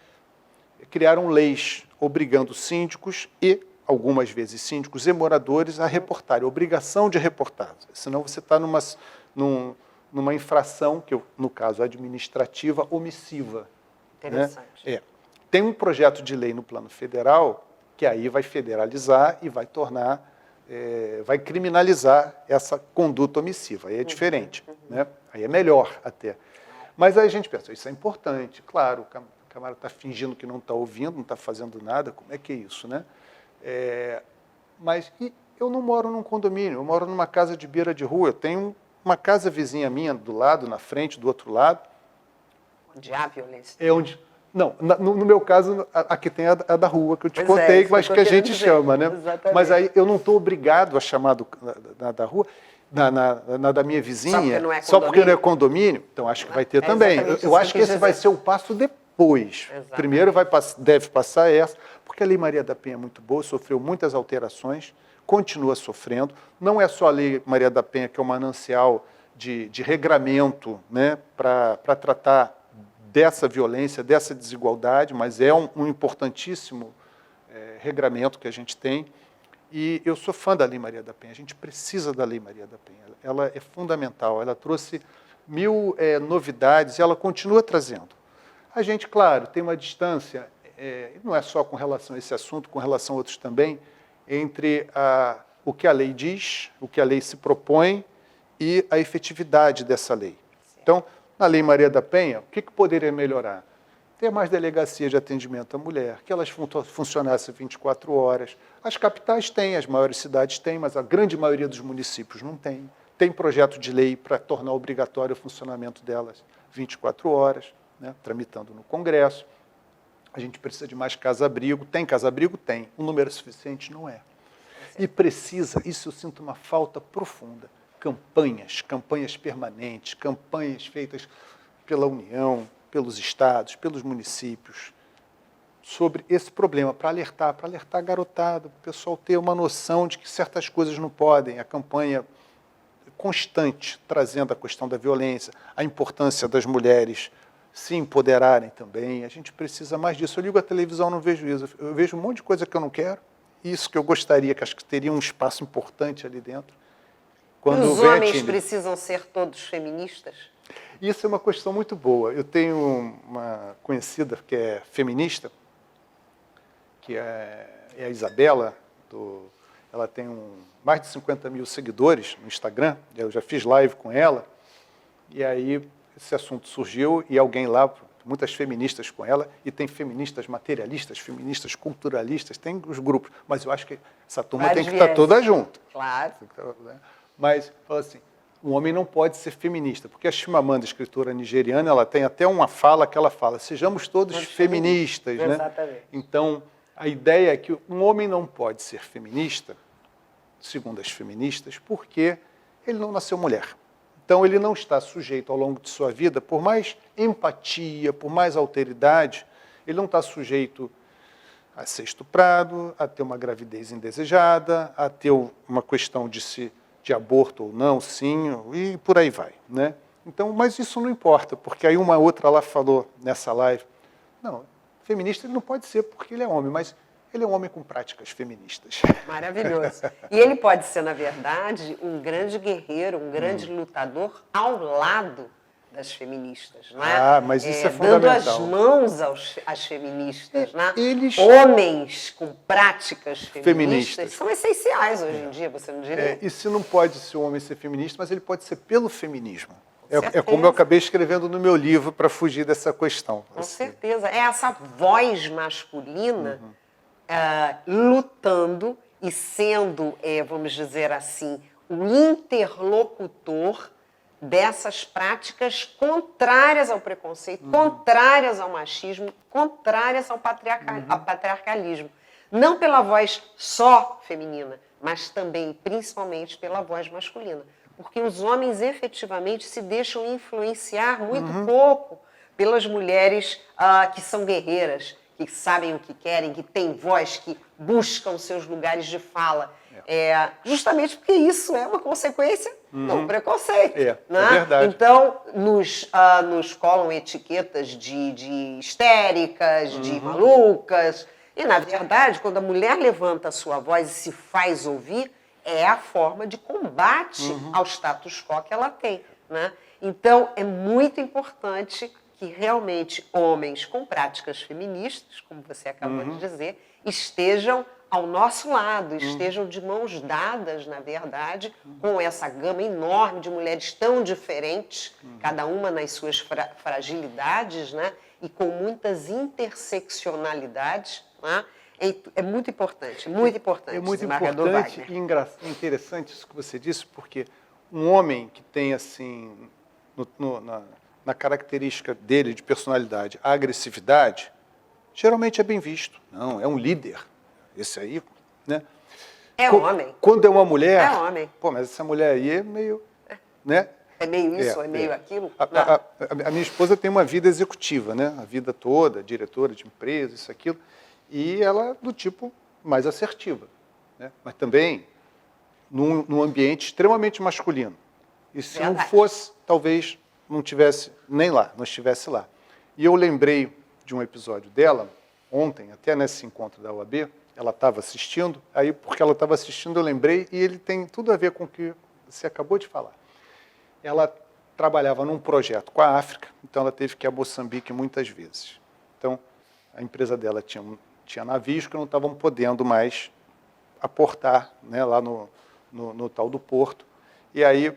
[SPEAKER 2] criaram leis obrigando síndicos e, algumas vezes, síndicos e moradores a reportarem, obrigação de reportar. Senão você está numa infração, que no caso administrativa, omissiva.
[SPEAKER 1] Interessante.
[SPEAKER 2] Né? Tem um projeto de lei no plano federal que aí vai federalizar e vai tornar, vai criminalizar essa conduta omissiva. Aí é diferente, né? Aí é melhor até. Mas aí a gente pensa, isso é importante, claro, o camarada está fingindo que não está ouvindo, não está fazendo nada, como é que é isso, né? Mas eu não moro num condomínio, eu moro numa casa de beira de rua, eu tenho uma casa vizinha minha do lado, na frente, do outro lado.
[SPEAKER 1] Onde há violência.
[SPEAKER 2] Não, no meu caso, a que tem a da rua, que eu te contei, mas que a gente chama, né?
[SPEAKER 1] Exatamente.
[SPEAKER 2] Mas aí eu não estou obrigado a chamar da rua, da minha vizinha, só porque não é condomínio. Então, acho que vai ter também. Eu acho que esse vai ser o passo depois.
[SPEAKER 1] Exatamente.
[SPEAKER 2] Primeiro deve passar essa, porque a Lei Maria da Penha é muito boa, sofreu muitas alterações, continua sofrendo. Não é só a Lei Maria da Penha, que é um manancial de regramento, né, para tratar dessa violência, dessa desigualdade, mas é um importantíssimo regramento que a gente tem. E eu sou fã da Lei Maria da Penha, a gente precisa da Lei Maria da Penha. Ela é fundamental, ela trouxe 1000 novidades e ela continua trazendo. A gente, claro, tem uma distância, não é só com relação a esse assunto, com relação a outros também, entre o que a lei diz, o que a lei se propõe e a efetividade dessa lei. Então, na Lei Maria da Penha, o que poderia melhorar? Ter mais delegacia de atendimento à mulher, que elas funcionassem 24 horas. As capitais têm, as maiores cidades têm, mas a grande maioria dos municípios não tem. Tem projeto de lei para tornar obrigatório o funcionamento delas 24 horas, né, tramitando no Congresso. A gente precisa de mais casa-abrigo. Tem casa-abrigo? Tem. Um número suficiente? Não é. E precisa, isso eu sinto uma falta profunda, campanhas permanentes, campanhas feitas pela União, pelos estados, pelos municípios, sobre esse problema, para alertar a garotada, para o pessoal ter uma noção de que certas coisas não podem. A campanha constante, trazendo a questão da violência, a importância das mulheres se empoderarem também. A gente precisa mais disso. Eu ligo a televisão, não vejo isso. Eu vejo um monte de coisa que eu não quero, isso que eu gostaria, que acho que teria um espaço importante ali dentro. Quando
[SPEAKER 1] os homens precisam ser todos feministas?
[SPEAKER 2] Isso é uma questão muito boa. Eu tenho uma conhecida que é feminista, que é a Isabela, ela tem mais de 50 mil seguidores no Instagram, eu já fiz live com ela, e aí esse assunto surgiu e alguém lá, muitas feministas com ela, e tem feministas materialistas, feministas culturalistas, tem os grupos, mas eu acho que essa turma tem que estar toda junto.
[SPEAKER 1] Claro.
[SPEAKER 2] Mas, fala assim, um homem não pode ser feminista, porque a Chimamanda, escritora nigeriana, ela tem até uma fala que ela fala, sejamos todos feministas, né?
[SPEAKER 1] Exatamente.
[SPEAKER 2] Então, a ideia é que um homem não pode ser feminista, segundo as feministas, porque ele não nasceu mulher. Então, ele não está sujeito ao longo de sua vida, por mais empatia, por mais alteridade, ele não está sujeito a ser estuprado, a ter uma gravidez indesejada, a ter uma questão de aborto ou não, sim, e por aí vai, né? Então, mas isso não importa, porque aí uma outra lá falou nessa live, não, feminista ele não pode ser porque ele é homem, mas ele é um homem com práticas feministas.
[SPEAKER 1] Maravilhoso. E ele pode ser, na verdade, um grande guerreiro, um grande lutador ao lado das feministas, né?
[SPEAKER 2] Ah, mas isso é fundamental.
[SPEAKER 1] Dando as mãos às feministas, né?
[SPEAKER 2] Eles...
[SPEAKER 1] Homens com práticas feministas são essenciais hoje em dia, você não diria?
[SPEAKER 2] E se não pode ser um homem ser feminista, mas ele pode ser pelo feminismo. É como eu acabei escrevendo no meu livro para fugir dessa questão.
[SPEAKER 1] Com certeza. É essa voz masculina lutando e sendo, vamos dizer assim, o interlocutor dessas práticas contrárias ao preconceito, contrárias ao machismo, contrárias ao patriarcalismo. Não pela voz só feminina, mas também, principalmente, pela voz masculina. Porque os homens efetivamente se deixam influenciar muito pouco pelas mulheres que são guerreiras, que sabem o que querem, que têm voz, que buscam seus lugares de fala. Justamente porque isso é uma consequência do preconceito. Né?
[SPEAKER 2] É verdade.
[SPEAKER 1] Então, nos colam etiquetas de histéricas, de malucas. E, na verdade, quando a mulher levanta a sua voz e se faz ouvir, é a forma de combate ao status quo que ela tem. Né? Então, é muito importante que realmente homens com práticas feministas, como você acabou de dizer, estejam ao nosso lado, estejam de mãos dadas, na verdade, com essa gama enorme de mulheres tão diferentes, cada uma nas suas fragilidades, né? E com muitas interseccionalidades, né? É muito importante, muito importante.
[SPEAKER 2] É muito importante e interessante isso que você disse, porque um homem que tem, assim, na característica dele de personalidade, a agressividade, geralmente é bem visto. Não, é um líder. Esse aí, né?
[SPEAKER 1] É homem.
[SPEAKER 2] Quando é uma mulher...
[SPEAKER 1] É homem.
[SPEAKER 2] Pô, mas essa mulher aí é meio... Né?
[SPEAKER 1] É meio isso, é meio aquilo?
[SPEAKER 2] A minha esposa tem uma vida executiva, né? A vida toda, diretora de empresa, isso, aquilo. E ela é do tipo mais assertiva. Né? Mas também num ambiente extremamente masculino. E se não fosse, talvez não tivesse nem lá, não estivesse lá. E eu lembrei de um episódio dela, ontem, até nesse encontro da UAB, ela estava assistindo, aí porque ela estava assistindo eu lembrei, e ele tem tudo a ver com o que você acabou de falar. Ela trabalhava num projeto com a África, então ela teve que ir a Moçambique muitas vezes. Então, a empresa dela tinha navios que não estavam podendo mais aportar, né, lá no tal do porto, e aí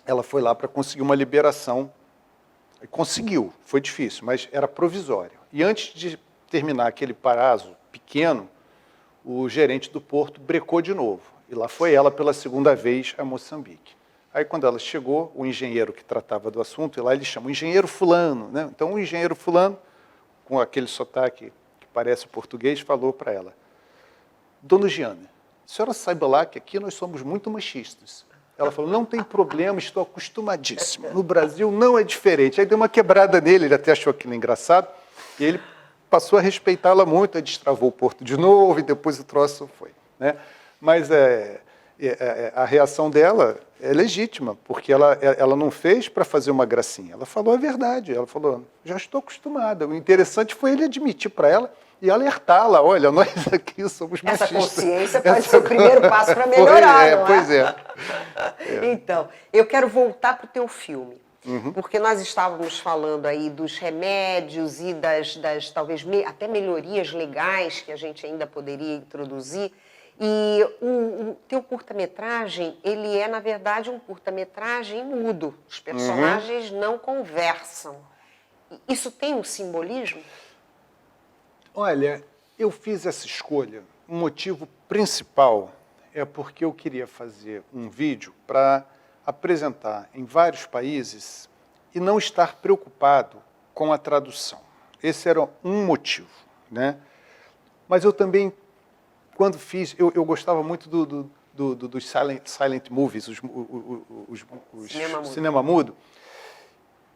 [SPEAKER 2] ela foi lá para conseguir uma liberação, e conseguiu, foi difícil, mas era provisório. E antes de terminar aquele prazo pequeno, o gerente do porto brecou de novo. E lá foi ela pela segunda vez a Moçambique. Aí, quando ela chegou, o engenheiro que tratava do assunto, e lá ele chama o engenheiro fulano. Né? Então, o engenheiro fulano, com aquele sotaque que parece português, falou para ela, Dona Giana, a senhora saiba lá que aqui nós somos muito machistas. Ela falou, não tem problema, estou acostumadíssima. No Brasil não é diferente. Aí deu uma quebrada nele, ele até achou aquilo engraçado, e ele passou a respeitá-la muito, aí destravou o porto de novo e depois o troço foi, né? Mas a reação dela é legítima, porque ela não fez para fazer uma gracinha, ela falou a verdade, ela falou, já estou acostumada. O interessante foi ele admitir para ela e alertá-la, olha, nós aqui somos machistas.
[SPEAKER 1] Essa consciência pode ser o primeiro passo para melhorar, não é?
[SPEAKER 2] Pois é.
[SPEAKER 1] Então, eu quero voltar para o teu filme, porque nós estávamos falando aí dos remédios e das talvez até melhorias legais que a gente ainda poderia introduzir. E o teu curta-metragem, ele é, na verdade, um curta-metragem mudo. Os personagens não conversam. Isso tem um simbolismo?
[SPEAKER 2] Olha, eu fiz essa escolha. O motivo principal é porque eu queria fazer um vídeo para apresentar em vários países e não estar preocupado com a tradução. Esse era um motivo, né? Mas eu também, quando fiz, eu gostava muito dos silent movies, os cinema mudo,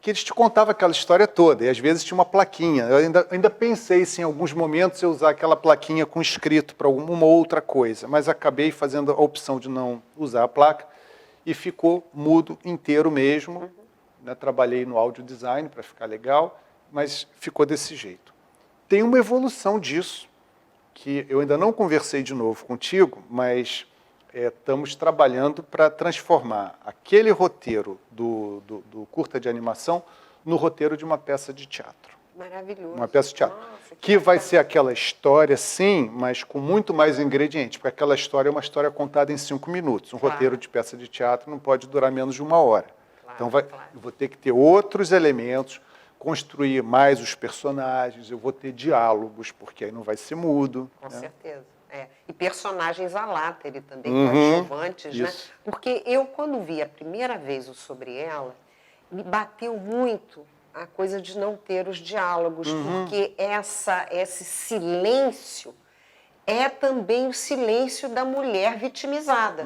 [SPEAKER 2] que eles te contavam aquela história toda, e às vezes tinha uma plaquinha. Eu ainda pensei se em alguns momentos eu usar aquela plaquinha com escrito para alguma outra coisa, mas acabei fazendo a opção de não usar a placa e ficou mudo inteiro mesmo. Né? Trabalhei no audio design para ficar legal, mas ficou desse jeito. Tem uma evolução disso, que eu ainda não conversei de novo contigo, mas estamos trabalhando para transformar aquele roteiro do curta de animação no roteiro de uma peça de teatro.
[SPEAKER 1] Maravilhoso.
[SPEAKER 2] Uma peça de teatro.
[SPEAKER 1] Nossa,
[SPEAKER 2] que vai ser aquela história, sim, mas com muito mais ingredientes, porque aquela história é uma história contada em 5 minutos. Um roteiro de peça de teatro não pode durar menos de 1 hora. Então eu vou ter que ter outros elementos, construir mais os personagens, eu vou ter diálogos, porque aí não vai ser mudo.
[SPEAKER 1] Com certeza. E personagens a látere também, coadjuvantes, né? Porque eu, quando vi a primeira vez o Sobre Ela, me bateu muito a coisa de não ter os diálogos, porque esse silêncio é também o silêncio da mulher vitimizada.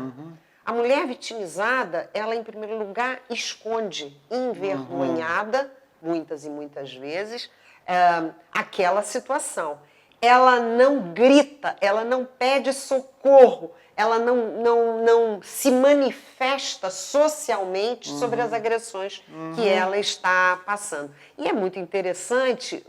[SPEAKER 1] A mulher vitimizada, ela, em primeiro lugar, esconde, envergonhada, muitas e muitas vezes, aquela situação. Ela não grita, ela não pede socorro, ela não se manifesta socialmente sobre as agressões que ela está passando. E é muito interessante,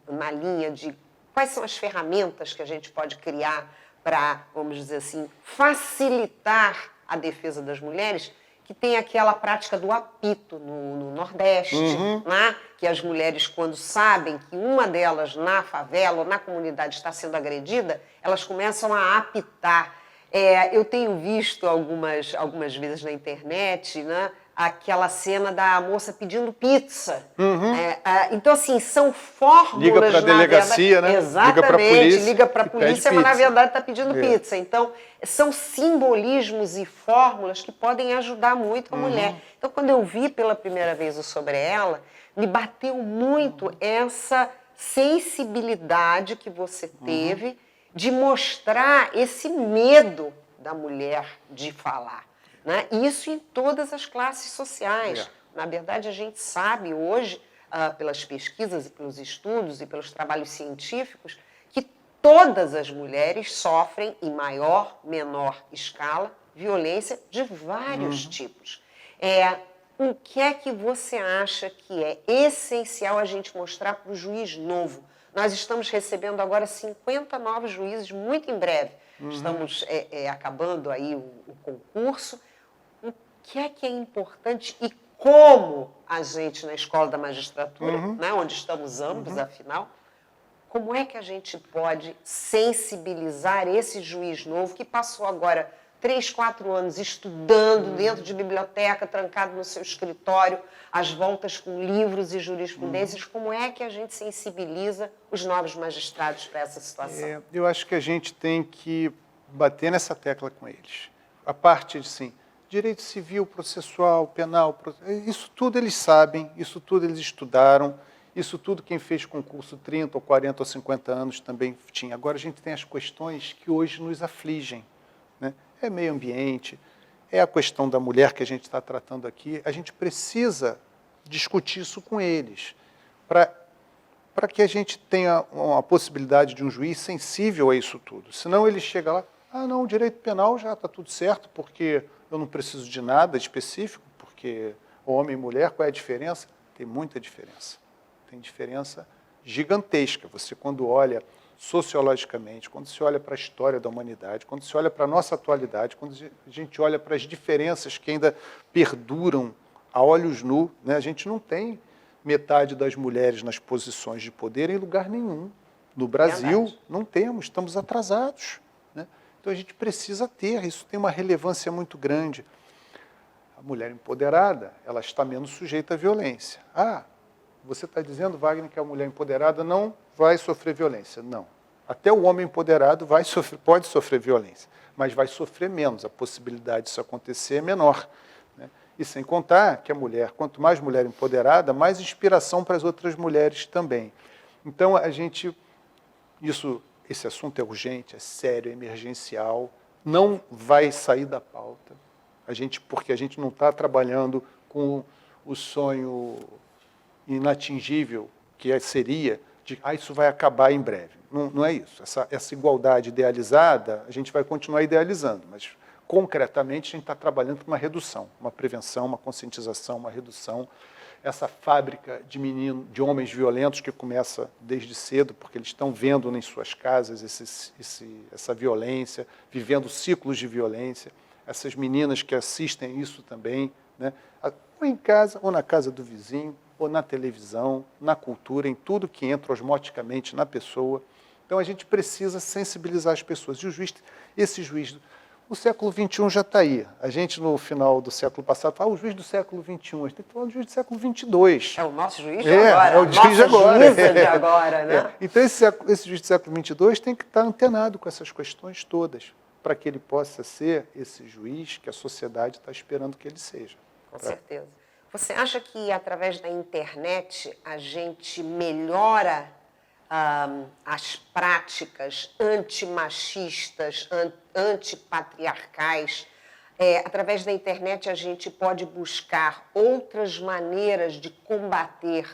[SPEAKER 1] na linha de quais são as ferramentas que a gente pode criar para, vamos dizer assim, facilitar a defesa das mulheres, que tem aquela prática do apito no Nordeste, né? Que as mulheres, quando sabem que uma delas na favela ou na comunidade está sendo agredida, elas começam a apitar. Eu tenho visto algumas vezes na internet, né, aquela cena da moça pedindo pizza. Então, assim, são fórmulas...
[SPEAKER 2] Liga para a delegacia, né?
[SPEAKER 1] Exatamente, liga para a polícia, mas na verdade está pedindo
[SPEAKER 2] É.
[SPEAKER 1] pizza. Então, são simbolismos e fórmulas que podem ajudar muito a mulher. Então, quando eu vi pela primeira vez o Sobre Ela, me bateu muito essa sensibilidade que você teve de mostrar esse medo da mulher de falar. Né? Isso em todas as classes sociais. Na verdade, a gente sabe hoje, pelas pesquisas e pelos estudos e pelos trabalhos científicos, que todas as mulheres sofrem, em maior, menor escala, violência de vários tipos. O que é que você acha que é essencial a gente mostrar para o juiz novo? Nós estamos recebendo agora 50 novos juízes muito em breve. Estamos acabando aí o concurso. O que é importante e como a gente, na Escola da Magistratura, né, onde estamos ambos, afinal, como é que a gente pode sensibilizar esse juiz novo que passou agora 3, 4 anos estudando dentro de biblioteca, trancado no seu escritório, às voltas com livros e jurisprudências, como é que a gente sensibiliza os novos magistrados para essa situação?
[SPEAKER 2] Eu acho que a gente tem que bater nessa tecla com eles. A parte de, assim, direito civil, processual, penal, isso tudo eles sabem, isso tudo eles estudaram, isso tudo quem fez concurso 30 ou 40 ou 50 anos também tinha. Agora a gente tem as questões que hoje nos afligem, né? É meio ambiente, é a questão da mulher que a gente está tratando aqui. A gente precisa discutir isso com eles, para para que a gente tenha uma possibilidade de um juiz sensível a isso tudo. Senão ele chega lá, ah, não, o direito penal já está tudo certo, porque eu não preciso de nada específico, porque homem e mulher, qual é a diferença? Tem muita diferença. Tem diferença gigantesca. Você, quando olha sociologicamente, quando se olha para a história da humanidade, quando se olha para a nossa atualidade, quando a gente olha para as diferenças que ainda perduram a olhos nus, né? A gente não tem metade das mulheres nas posições de poder em lugar nenhum. No Brasil,
[SPEAKER 1] Verdade.
[SPEAKER 2] não temos, estamos atrasados, né? Então a gente precisa ter, isso tem uma relevância muito grande. A mulher empoderada, ela está menos sujeita à violência. Ah, você está dizendo, Wagner, que a mulher empoderada não vai sofrer violência. Não. Até o homem empoderado pode sofrer violência, mas vai sofrer menos. A possibilidade disso acontecer é menor, né? E sem contar que a mulher, quanto mais mulher empoderada, mais inspiração para as outras mulheres também. Então, esse assunto é urgente, é sério, é emergencial, não vai sair da pauta, porque a gente não está trabalhando com o sonho inatingível que seria de isso vai acabar em breve. Não, não é isso. Essa igualdade idealizada, a gente vai continuar idealizando, mas concretamente a gente está trabalhando para uma redução, uma prevenção, uma conscientização, uma redução. Essa fábrica de homens violentos que começa desde cedo, porque eles estão vendo em suas casas essa violência, vivendo ciclos de violência. Essas meninas que assistem isso também, né? Ou em casa, ou na casa do vizinho, ou na televisão, na cultura, em tudo que entra osmoticamente na pessoa. Então a gente precisa sensibilizar as pessoas. E esse juiz, o século XXI já está aí. A gente, no final do século passado, fala, o juiz do século XXI, a gente tem que falar do juiz do século XXII.
[SPEAKER 1] É o nosso juiz de agora.
[SPEAKER 2] É o juiz de agora.
[SPEAKER 1] Juíza de agora, né?
[SPEAKER 2] Então esse juiz do século XXII tem que estar antenado com essas questões todas, para que ele possa ser esse juiz que a sociedade está esperando que ele seja.
[SPEAKER 1] Com certeza. Você acha que, através da internet, a gente melhora as práticas antimachistas, antipatriarcais? Através da internet, a gente pode buscar outras maneiras de combater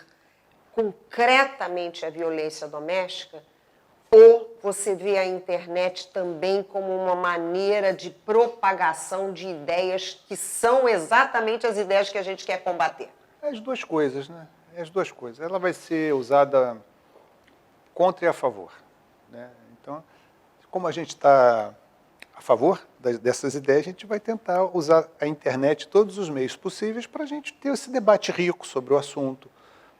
[SPEAKER 1] concretamente a violência doméstica? Ou você vê a internet também como uma maneira de propagação de ideias que são exatamente as ideias que a gente quer combater?
[SPEAKER 2] É as duas coisas, né? É as duas coisas. Ela vai ser usada contra e a favor, né? Então, como a gente está a favor dessas ideias, a gente vai tentar usar a internet, todos os meios possíveis, para a gente ter esse debate rico sobre o assunto,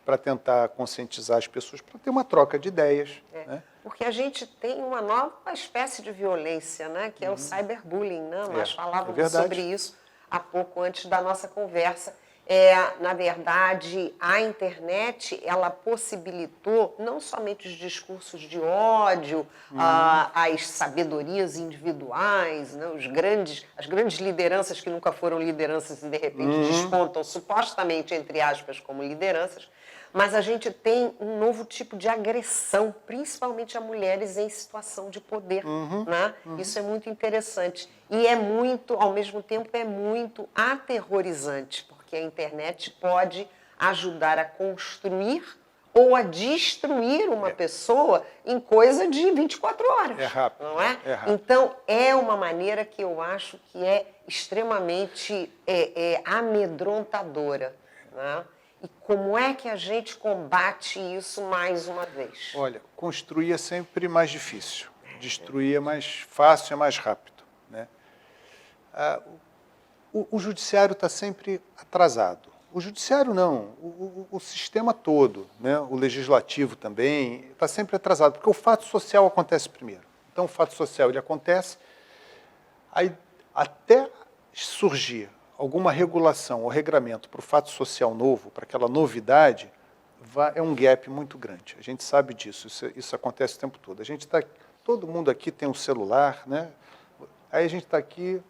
[SPEAKER 2] para tentar conscientizar as pessoas, para ter uma troca de ideias. Né?
[SPEAKER 1] Porque a gente tem uma nova espécie de violência, né? Que é o cyberbullying, né? Nós falávamos sobre isso há pouco antes da nossa conversa. Na verdade, a internet, ela possibilitou não somente os discursos de ódio, as sabedorias individuais, né? As grandes lideranças que nunca foram lideranças e, de repente, despontam supostamente, entre aspas, como lideranças, mas a gente tem um novo tipo de agressão, principalmente a mulheres em situação de poder. Né? Isso é muito interessante. E ao mesmo tempo, é muito aterrorizante, porque a internet pode ajudar a construir ou a destruir uma pessoa em coisa de 24 horas.
[SPEAKER 2] É rápido.
[SPEAKER 1] Não é?
[SPEAKER 2] É rápido.
[SPEAKER 1] Então, é uma maneira que eu acho que é extremamente amedrontadora. Né? E como é que a gente combate isso mais uma vez?
[SPEAKER 2] Olha, construir é sempre mais difícil. Destruir é mais fácil, é mais rápido. Né? O judiciário está sempre atrasado. O judiciário não, o sistema todo, né? O legislativo também, está sempre atrasado, porque o fato social acontece primeiro. Então, o fato social ele acontece, aí até surgir alguma regulação ou regramento para o fato social novo, para aquela novidade, é um gap muito grande. A gente sabe disso, isso acontece o tempo todo. Todo mundo aqui tem um celular, né? Aí a gente está aqui,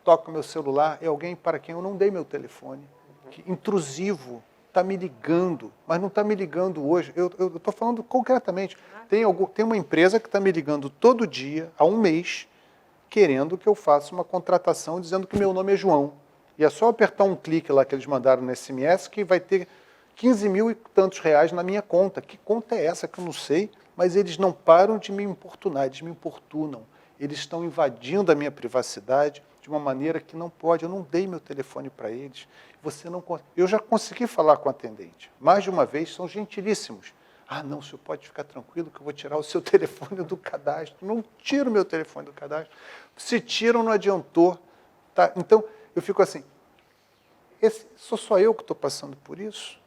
[SPEAKER 2] toca o meu celular, é alguém para quem eu não dei meu telefone, que intrusivo, está me ligando, mas não está me ligando hoje. Eu estou falando concretamente. Tem uma empresa que está me ligando todo dia, há um mês, querendo que eu faça uma contratação dizendo que meu nome é João. E é só apertar um clique lá que eles mandaram no SMS que 15 mil e tantos reais na minha conta. Que conta é essa que eu não sei? Mas eles não param de me importunar, eles me importunam. Eles estão invadindo a minha privacidade de uma maneira que não pode. Eu não dei meu telefone para eles. Você não. Eu já consegui falar com a atendente. Mais de uma vez, são gentilíssimos. Ah, não, o senhor pode ficar tranquilo que eu vou tirar o seu telefone do cadastro. Não tiro o meu telefone do cadastro. Se tiram, não adiantou. Tá? Então, eu fico assim, sou só eu que estou passando por isso?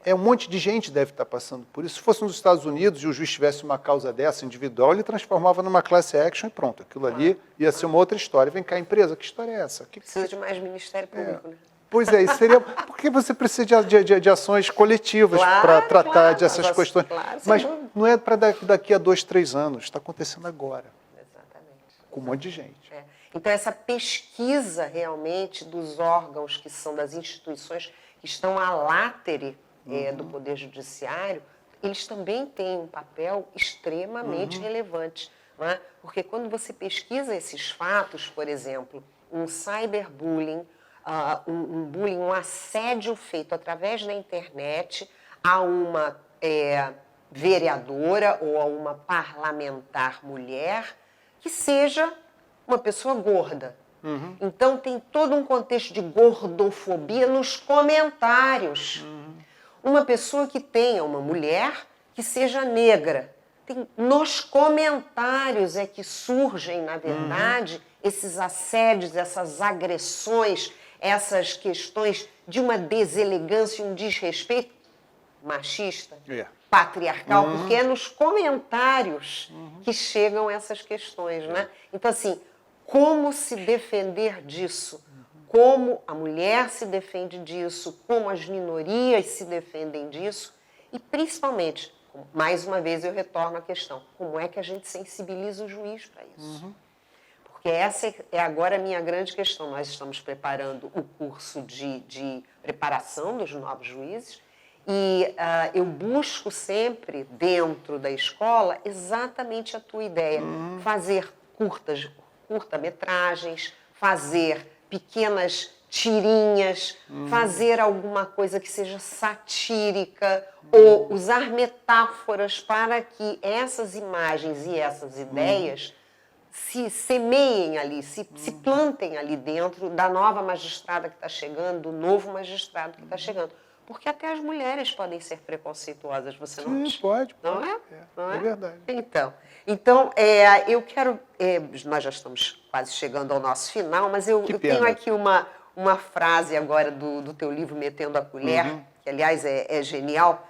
[SPEAKER 2] Um monte de gente deve estar passando por isso. Se fosse nos Estados Unidos e o juiz tivesse uma causa dessa, individual, ele transformava numa class action e pronto. Aquilo ali ia ser uma outra história. Vem cá, empresa, que história é essa?
[SPEAKER 1] Precisa de mais Ministério Público, né?
[SPEAKER 2] Pois é, isso seria... Porque você precisa de ações coletivas para tratar dessas questões.
[SPEAKER 1] Claro,
[SPEAKER 2] mas não é para daqui a 2, 3 anos. Está acontecendo agora.
[SPEAKER 1] Exatamente.
[SPEAKER 2] Com um monte de gente.
[SPEAKER 1] Então, essa pesquisa realmente dos órgãos que são das instituições que estão à látere do Poder Judiciário, eles também têm um papel extremamente relevante. Não é? Porque quando você pesquisa esses fatos, por exemplo, um cyberbullying, um bullying, um assédio feito através da internet a uma vereadora ou a uma parlamentar mulher que seja uma pessoa gorda. Então, tem todo um contexto de gordofobia nos comentários. Uma pessoa que tenha uma mulher que seja negra. Nos comentários é que surgem, na verdade, esses assédios, essas agressões, essas questões de uma deselegância, um desrespeito machista, patriarcal, porque é nos comentários que chegam essas questões, né? Então, assim, como se defender disso? Como a mulher se defende disso? Como as minorias se defendem disso? E, principalmente, mais uma vez eu retorno à questão, como é que a gente sensibiliza o juiz para isso? Porque essa é agora a minha grande questão. Nós estamos preparando o curso de preparação dos novos juízes e eu busco sempre, dentro da escola, exatamente a tua ideia. Fazer curta-metragens, fazer pequenas tirinhas, fazer alguma coisa que seja satírica ou usar metáforas para que essas imagens e essas ideias se semeiem ali, se plantem ali dentro da nova magistrada que está chegando, do novo magistrado que está chegando. Porque até as mulheres podem ser preconceituosas, você não acha?
[SPEAKER 2] Pode.
[SPEAKER 1] Não é?
[SPEAKER 2] É verdade.
[SPEAKER 1] Então eu quero... nós já estamos quase chegando ao nosso final, mas eu tenho aqui uma frase agora do teu livro Metendo a Colher, que, aliás, é genial,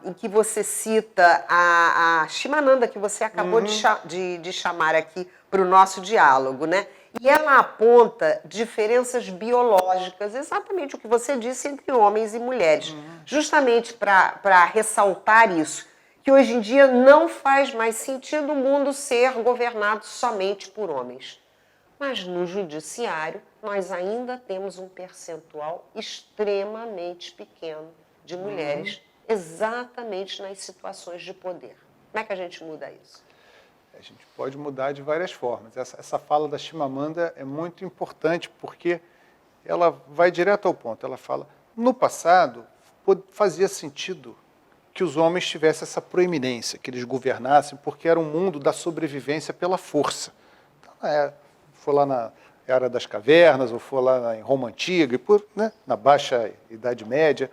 [SPEAKER 1] em que você cita a Shimananda, que você acabou de chamar aqui para o nosso diálogo, né? E ela aponta diferenças biológicas, exatamente o que você disse, entre homens e mulheres. Justamente para ressaltar isso, que hoje em dia não faz mais sentido o mundo ser governado somente por homens. Mas no judiciário, nós ainda temos um percentual extremamente pequeno de mulheres, exatamente nas situações de poder. Como é que a gente muda isso?
[SPEAKER 2] A gente pode mudar de várias formas. Essa fala da Chimamanda é muito importante porque ela vai direto ao ponto. Ela fala, no passado, fazia sentido que os homens tivessem essa proeminência, que eles governassem, porque era um mundo da sobrevivência pela força. Então, for lá na Era das Cavernas, ou for lá em Roma Antiga, na Baixa Idade Média.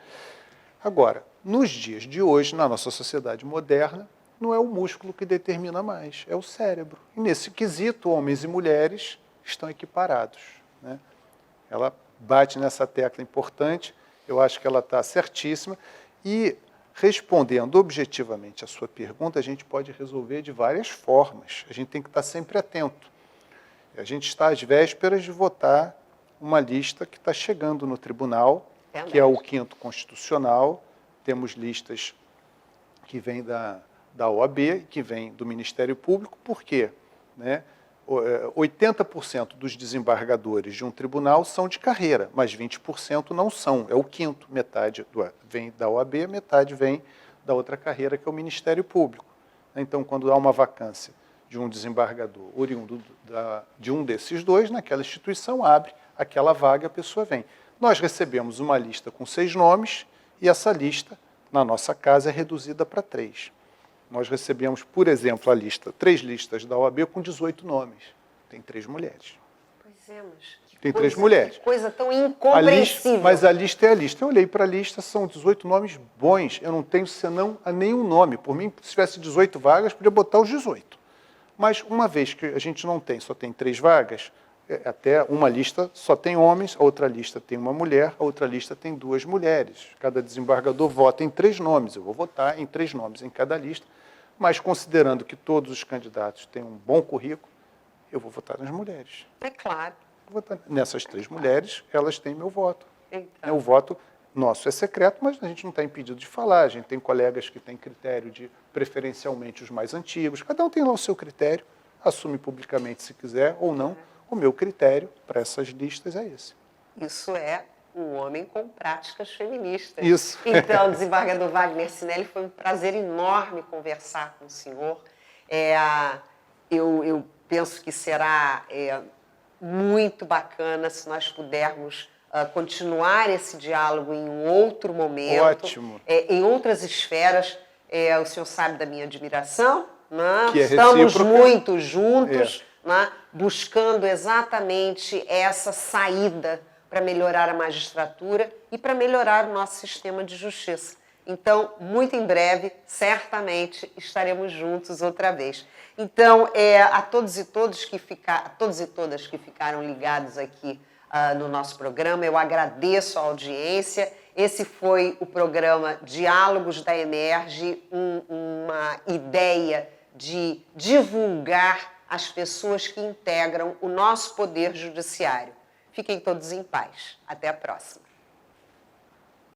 [SPEAKER 2] Agora, nos dias de hoje, na nossa sociedade moderna, não é o músculo que determina mais, é o cérebro. E nesse quesito, homens e mulheres estão equiparados. Né? Ela bate nessa tecla importante, eu acho que ela está certíssima, e respondendo objetivamente a sua pergunta, a gente pode resolver de várias formas. A gente tem que estar sempre atento. A gente está às vésperas de votar uma lista que está chegando no tribunal, que é o 5º Constitucional. Temos listas que vêm da OAB, que vêm do Ministério Público. Por quê? 80% dos desembargadores de um tribunal são de carreira, mas 20% não são. É o 5º, metade vem da OAB, metade vem da outra carreira, que é o Ministério Público. Então, quando há uma vacância de um desembargador oriundo de um desses dois, naquela instituição abre aquela vaga, a pessoa vem. Nós recebemos uma lista com 6 nomes E essa lista, na nossa casa, é reduzida para 3. Nós recebemos, por exemplo, 3 listas da OAB com 18 nomes. Tem 3 mulheres.
[SPEAKER 1] Pois é, mas
[SPEAKER 2] Tem 3 mulheres.
[SPEAKER 1] Que coisa tão
[SPEAKER 2] A
[SPEAKER 1] incompreensível.
[SPEAKER 2] lista, mas a lista é a lista. Eu olhei para a lista, são 18 nomes bons. Eu não tenho senão a nenhum nome. Por mim, se tivesse 18 vagas, podia botar os 18. Mas uma vez que a gente não tem, só tem 3 vagas, até uma lista só tem homens, a outra lista tem uma mulher, a outra lista tem 2 mulheres. Cada desembargador vota em 3 nomes. Eu vou votar em 3 nomes em cada lista, mas considerando que todos os candidatos têm um bom currículo, eu vou votar nas mulheres.
[SPEAKER 1] É claro.
[SPEAKER 2] Nessas 3 mulheres, elas têm meu voto.
[SPEAKER 1] Então.
[SPEAKER 2] O voto nosso é secreto, mas a gente não está impedido de falar. A gente tem colegas que têm critério de, preferencialmente, os mais antigos. Cada um tem lá o seu critério, assume publicamente se quiser ou não. O meu critério para essas listas é esse.
[SPEAKER 1] Isso é um homem com práticas feministas.
[SPEAKER 2] Isso.
[SPEAKER 1] Então, desembargador Wagner Cinelli, foi um prazer enorme conversar com o senhor. Eu penso que será muito bacana se nós pudermos continuar esse diálogo em um outro momento.
[SPEAKER 2] Ótimo.
[SPEAKER 1] Em outras esferas. O senhor sabe da minha admiração, né?
[SPEAKER 2] Que é
[SPEAKER 1] Estamos
[SPEAKER 2] recíproca.
[SPEAKER 1] muito juntos, né? Buscando exatamente essa saída para melhorar a magistratura e para melhorar o nosso sistema de justiça. Então, muito em breve, certamente, estaremos juntos outra vez. Então, a todos e todas que ficaram ligados aqui no nosso programa, eu agradeço a audiência. Esse foi o programa Diálogos da Emerge, uma ideia de divulgar as pessoas que integram o nosso poder judiciário. Fiquem todos em paz. Até a próxima.